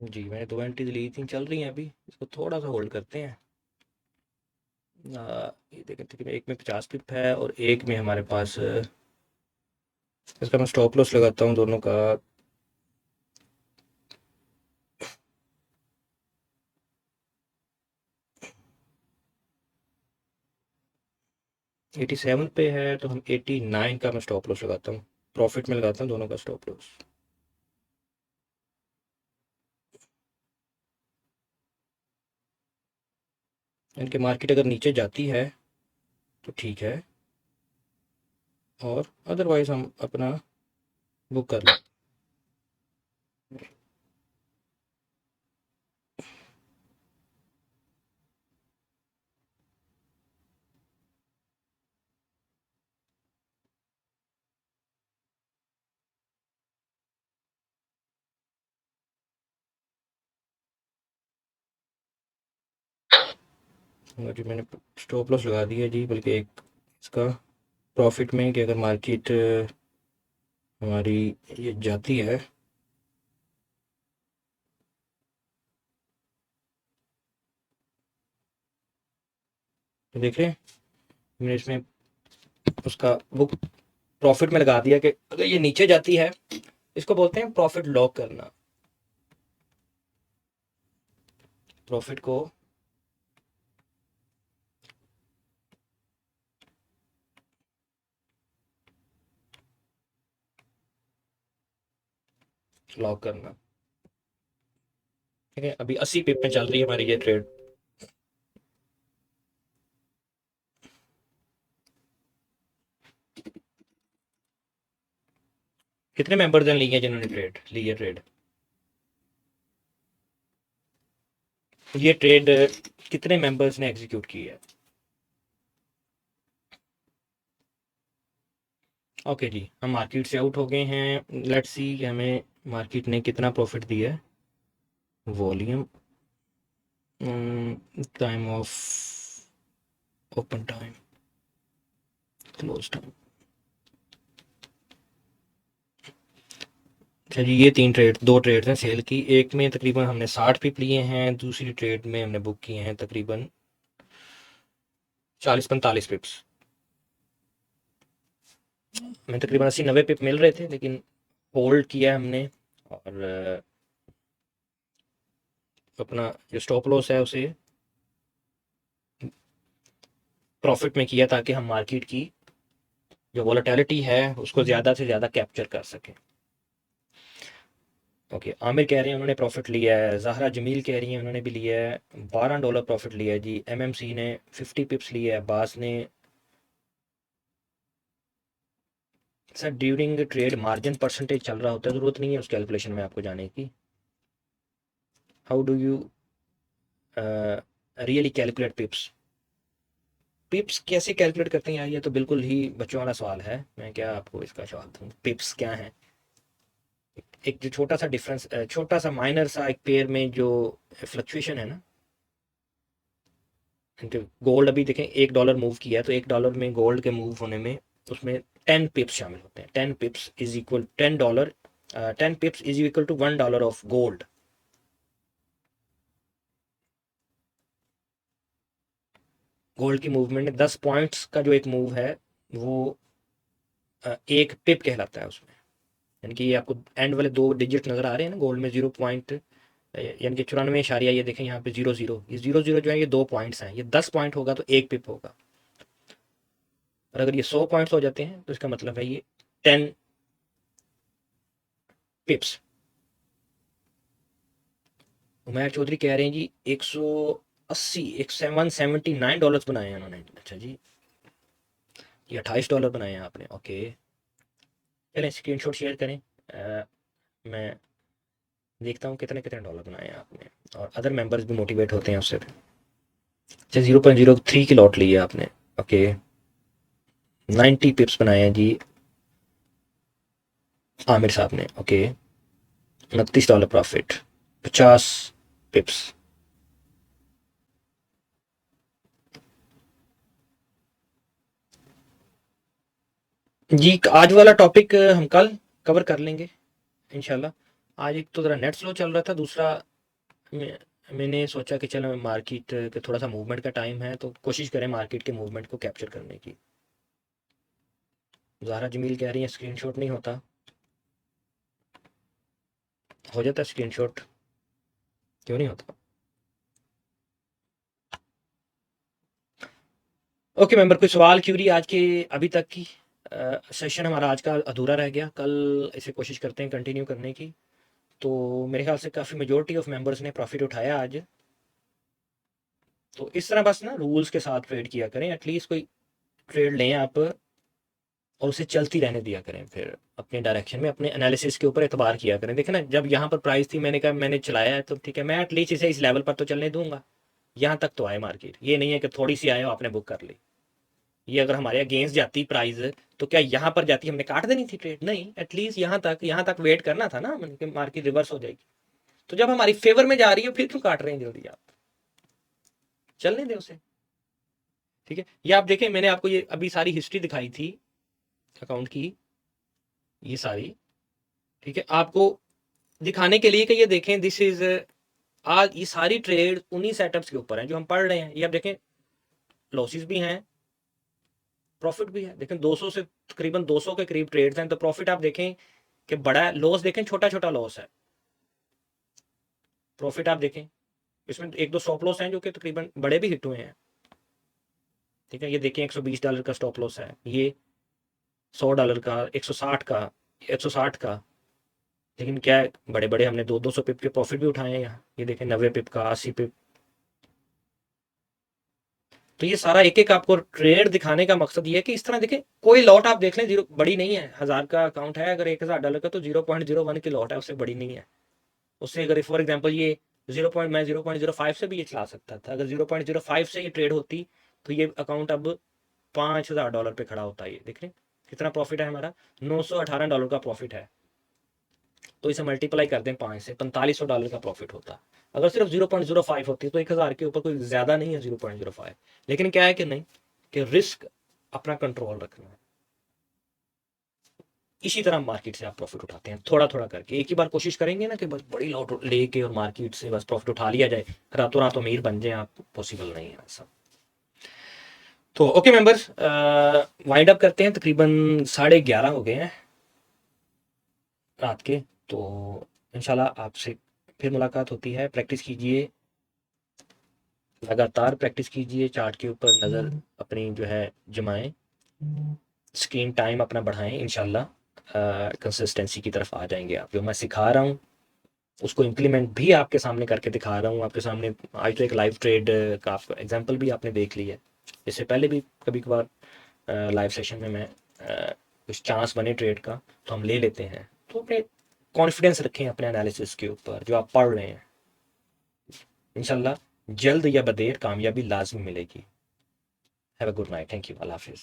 जी, मैंने 2 एंट्रीज ली थी, चल रही हैं अभी, इसको थोड़ा सा होल्ड करते हैं। ये देखें, तकरीबन एक में 50 पिप है और एक में हमारे पास इसका मैं स्टॉप लॉस लगाता हूँ दोनों का। एटी सेवन पे है तो हम 89 का मैं स्टॉप लॉस लगाता हूँ, प्रॉफिट में लगाता हूँ दोनों का स्टॉप लॉस। इनके मार्केट अगर नीचे जाती है तो ठीक है, और अदरवाइज हम अपना बुक कर लें। जी मैंने स्टॉप लॉस लगा दिया जी, बल्कि एक इसका प्रॉफिट में, कि अगर मार्केट हमारी ये जाती है, तो देख रहे हैं मैंने इसमें उसका बुक प्रॉफिट में लगा दिया, कि अगर ये नीचे जाती है, इसको बोलते हैं प्रॉफिट लॉक करना। प्रॉफिट को लॉक करना, ठीक है। अभी 80 पिप में चल रही है हमारी ये ट्रेड। कितने मेंबर्स हैं लिए जिन्होंने ट्रेड ली है ट्रेड, ये ट्रेड कितने मेंबर्स ने एग्जीक्यूट की है? ओके जी, हम मार्केट से आउट हो गए हैं। लेट्स सी हमें मार्केट ने कितना प्रॉफिट दिया है। Volume, time of open time, close time. अच्छा जी, ये दो ट्रेड हैं सेल की। एक में तकरीबन हमने 60 पिप लिए हैं, दूसरी ट्रेड में हमने बुक किए हैं तकरीबन 40-45 पिप्स में तकरीबन 80-90 पिप मिल रहे थे, लेकिन होल्ड किया हमने और अपना जो स्टॉप लॉस है उसे प्रॉफिट में किया ताकि हम मार्केट की जो वॉलेटिलिटी है उसको ज़्यादा से ज़्यादा कैप्चर कर सकें। ओके, आमिर कह रहे हैं उन्होंने प्रॉफिट लिया है, ज़हरा जमील कह रही हैं उन्होंने भी लिया है, $12 प्रॉफिट लिया है जी। एमएमसी ने 50 पिप्स लिया है, अब्बास ने। Sir during trade margin percentage चल रहा होता है, ज़रूरत नहीं है उस कैलकुलेशन में आपको जाने की। How do you really calculate पिप्स? पिप्स कैसे कैलकुलेट करते हैं यार, ये तो बिल्कुल ही बच्चों वाला सवाल है, मैं क्या आपको इसका जवाब दूँ। पिप्स क्या है? एक जो छोटा सा डिफरेंस, छोटा सा माइनर सा एक पेयर में जो फ्लक्चुएशन है ना, गोल्ड अभी देखें $1 मूव किया है तो $1 में गोल्ड के मूव होने में उसमें 10 पिप्स शामिल होते हैं। 10 pips is equal $10, 10 pips is equal to $1 of gold. Gold की मूवमेंट में 10 पॉइंट्स का जो एक मूव है वो एक पिप कहलाता है उसमें। यानी कि ये आपको एंड वाले 2 डिजिट नजर आ रहे हैं ना गोल्ड में, 0 पॉइंट यानी कि 94 ये देखें यहाँ पे 00, ये 00 जो है ये 2 पॉइंट्स हैं, ये 10 पॉइंट होगा तो एक पिप होगा, और अगर ये 100 पॉइंट्स हो जाते हैं तो इसका मतलब है ये 10 पिप्स। उमैर चौधरी कह रहे हैं जी 180 $179 बनाए हैं उन्होंने। अच्छा जी, ये $28 बनाए हैं आपने। ओके, चलें स्क्रीनशॉट शेयर करें, मैं देखता हूँ कितने कितने डॉलर बनाए हैं आपने, और अदर मेंबर्स भी मोटिवेट होते हैं उससे। अच्छा 0.03 की लॉट ली है आपने। ओके, 90 पिप्स बनाए हैं जी आमिर साहब ने। Okay, $29 profit, 50 pips. जी आज वाला टॉपिक हम कल कवर कर लेंगे इंशाल्लाह। आज एक तो ज़रा नेट स्लो चल रहा था, दूसरा मैंने सोचा कि चलो मार्केट के थोड़ा सा मूवमेंट का टाइम है तो कोशिश करें मार्केट के मूवमेंट को कैप्चर करने की। ज़ाहरा जमील कह रही है स्क्रीनशॉट नहीं होता, हो जाता है स्क्रीनशॉट, क्यों नहीं होता? ओके मेंबर, कोई सवाल क्यूरी आज के अभी तक की? सेशन हमारा आज का अधूरा रह गया, कल इसे कोशिश करते हैं कंटिन्यू करने की। तो मेरे ख्याल से काफ़ी मेजोरिटी ऑफ मेंबर्स ने प्रॉफिट उठाया आज। तो इस तरह बस ना रूल्स के साथ ट्रेड किया करें, एटलीस्ट कोई ट्रेड लें आप और उसे चलती रहने दिया करें, फिर अपने डायरेक्शन में अपने एनालिसिस के ऊपर एतबार किया करें। देखें ना, जब यहाँ पर प्राइस थी मैंने कहा मैंने चलाया है तो ठीक है, मैं एटलीस्ट इसे इस लेवल पर तो चलने दूंगा, यहाँ तक तो आए मार्केट, ये नहीं है कि थोड़ी सी आए और आपने बुक कर ली। ये अगर हमारे अगेंस्ट जाती प्राइस तो क्या यहाँ पर जाती हमने काट देनी थी ट्रेड? नहीं, एटलीस्ट यहाँ तक वेट करना था ना कि मार्केट रिवर्स हो जाएगी। तो जब हमारी फेवर में जा रही है फिर क्यों काट रहे हैं जल्दी? आप चलने दें उसे, ठीक है। ये आप देखें, मैंने आपको ये अभी सारी हिस्ट्री दिखाई थी अकाउंट की, ये सारी, ठीक है, आपको दिखाने के लिए कि ये देखें दिस इज, आज ये सारी ट्रेड उन्हीं सेटअप्स के ऊपर हैं जो हम पढ़ रहे हैं। ये आप देखें, लॉसेस भी हैं, प्रॉफिट भी है। देखें 200 से तकरीबन 200 के करीब ट्रेड्स हैं, तो प्रॉफिट आप देखें कि बड़ा, लॉस देखें छोटा छोटा लॉस है, प्रॉफिट आप देखें इसमें एक दो स्टॉप लॉस हैं जो कि तकरीबन बड़े भी हिट हुए हैं, ठीक है। ये देखें $120 का स्टॉप लॉस है, ये $100 का, 160 का, 160 का, लेकिन क्या है, बड़े बड़े हमने 200 पिप के प्रॉफिट भी उठाए हैं यहाँ। ये देखें 90 पिप का, 80 पिप। तो ये सारा एक एक आपको ट्रेड दिखाने का मकसद ये है कि इस तरह देखें, कोई लॉट आप देख लें, जीरो बड़ी नहीं है, 1000 का अकाउंट है, अगर $1000 का तो 0.01 की लॉट है, उससे बड़ी नहीं है। उससे अगर फॉर एग्जाम्पल ये 0.05 से भी ये चला सकता था, अगर 0.05 से ये ट्रेड होती तो ये अकाउंट अब $5000 पे खड़ा होता है। ये देख रहे कितना प्रॉफिट है हमारा, $918 का प्रॉफिट है। तो इसे मल्टीप्लाई कर दें 5 से, $4500 का प्रॉफिट होता। अगर सिर्फ 0.05 होती तो 1000 के ऊपर कोई ज्यादा नहीं है 0.05, लेकिन क्या है कि नहीं, कि रिस्क अपना कंट्रोल रखना है। इसी तरह मार्केट से आप प्रॉफिट उठाते हैं थोड़ा थोड़ा करके। एक ही बार कोशिश करेंगे ना कि बस बड़ी लॉट लेके और मार्केट से बस प्रॉफिट उठा लिया जाए, रातों रात अमीर बन जाए आप, पॉसिबल नहीं है ऐसा। तो ओके मेंबर्स, वाइंड अप करते हैं। तकरीबन 11:30 हो गए हैं रात के। तो इंशाल्लाह आपसे फिर मुलाकात होती है। प्रैक्टिस कीजिए, लगातार प्रैक्टिस कीजिए, चार्ट के ऊपर नज़र अपनी जो है जमाएं, स्क्रीन टाइम अपना बढ़ाएं। इंशाल्लाह कंसिस्टेंसी की तरफ आ जाएंगे आप। जो मैं सिखा रहा हूँ उसको इम्प्लीमेंट भी आपके सामने करके दिखा रहा हूँ आपके सामने। आज तो एक लाइव ट्रेड का आपको एग्जांपल भी आपने देख लिया है। इससे पहले भी कभी कभार लाइव सेशन में मैं कुछ चांस बने ट्रेड का तो हम ले लेते हैं। तो अपने कॉन्फिडेंस रखें अपने एनालिसिस के ऊपर जो आप पढ़ रहे हैं। इंशाल्लाह जल्द या बदेर कामयाबी लाजमी मिलेगी। Have a good night, thank you, अल्लाह हाफिज़।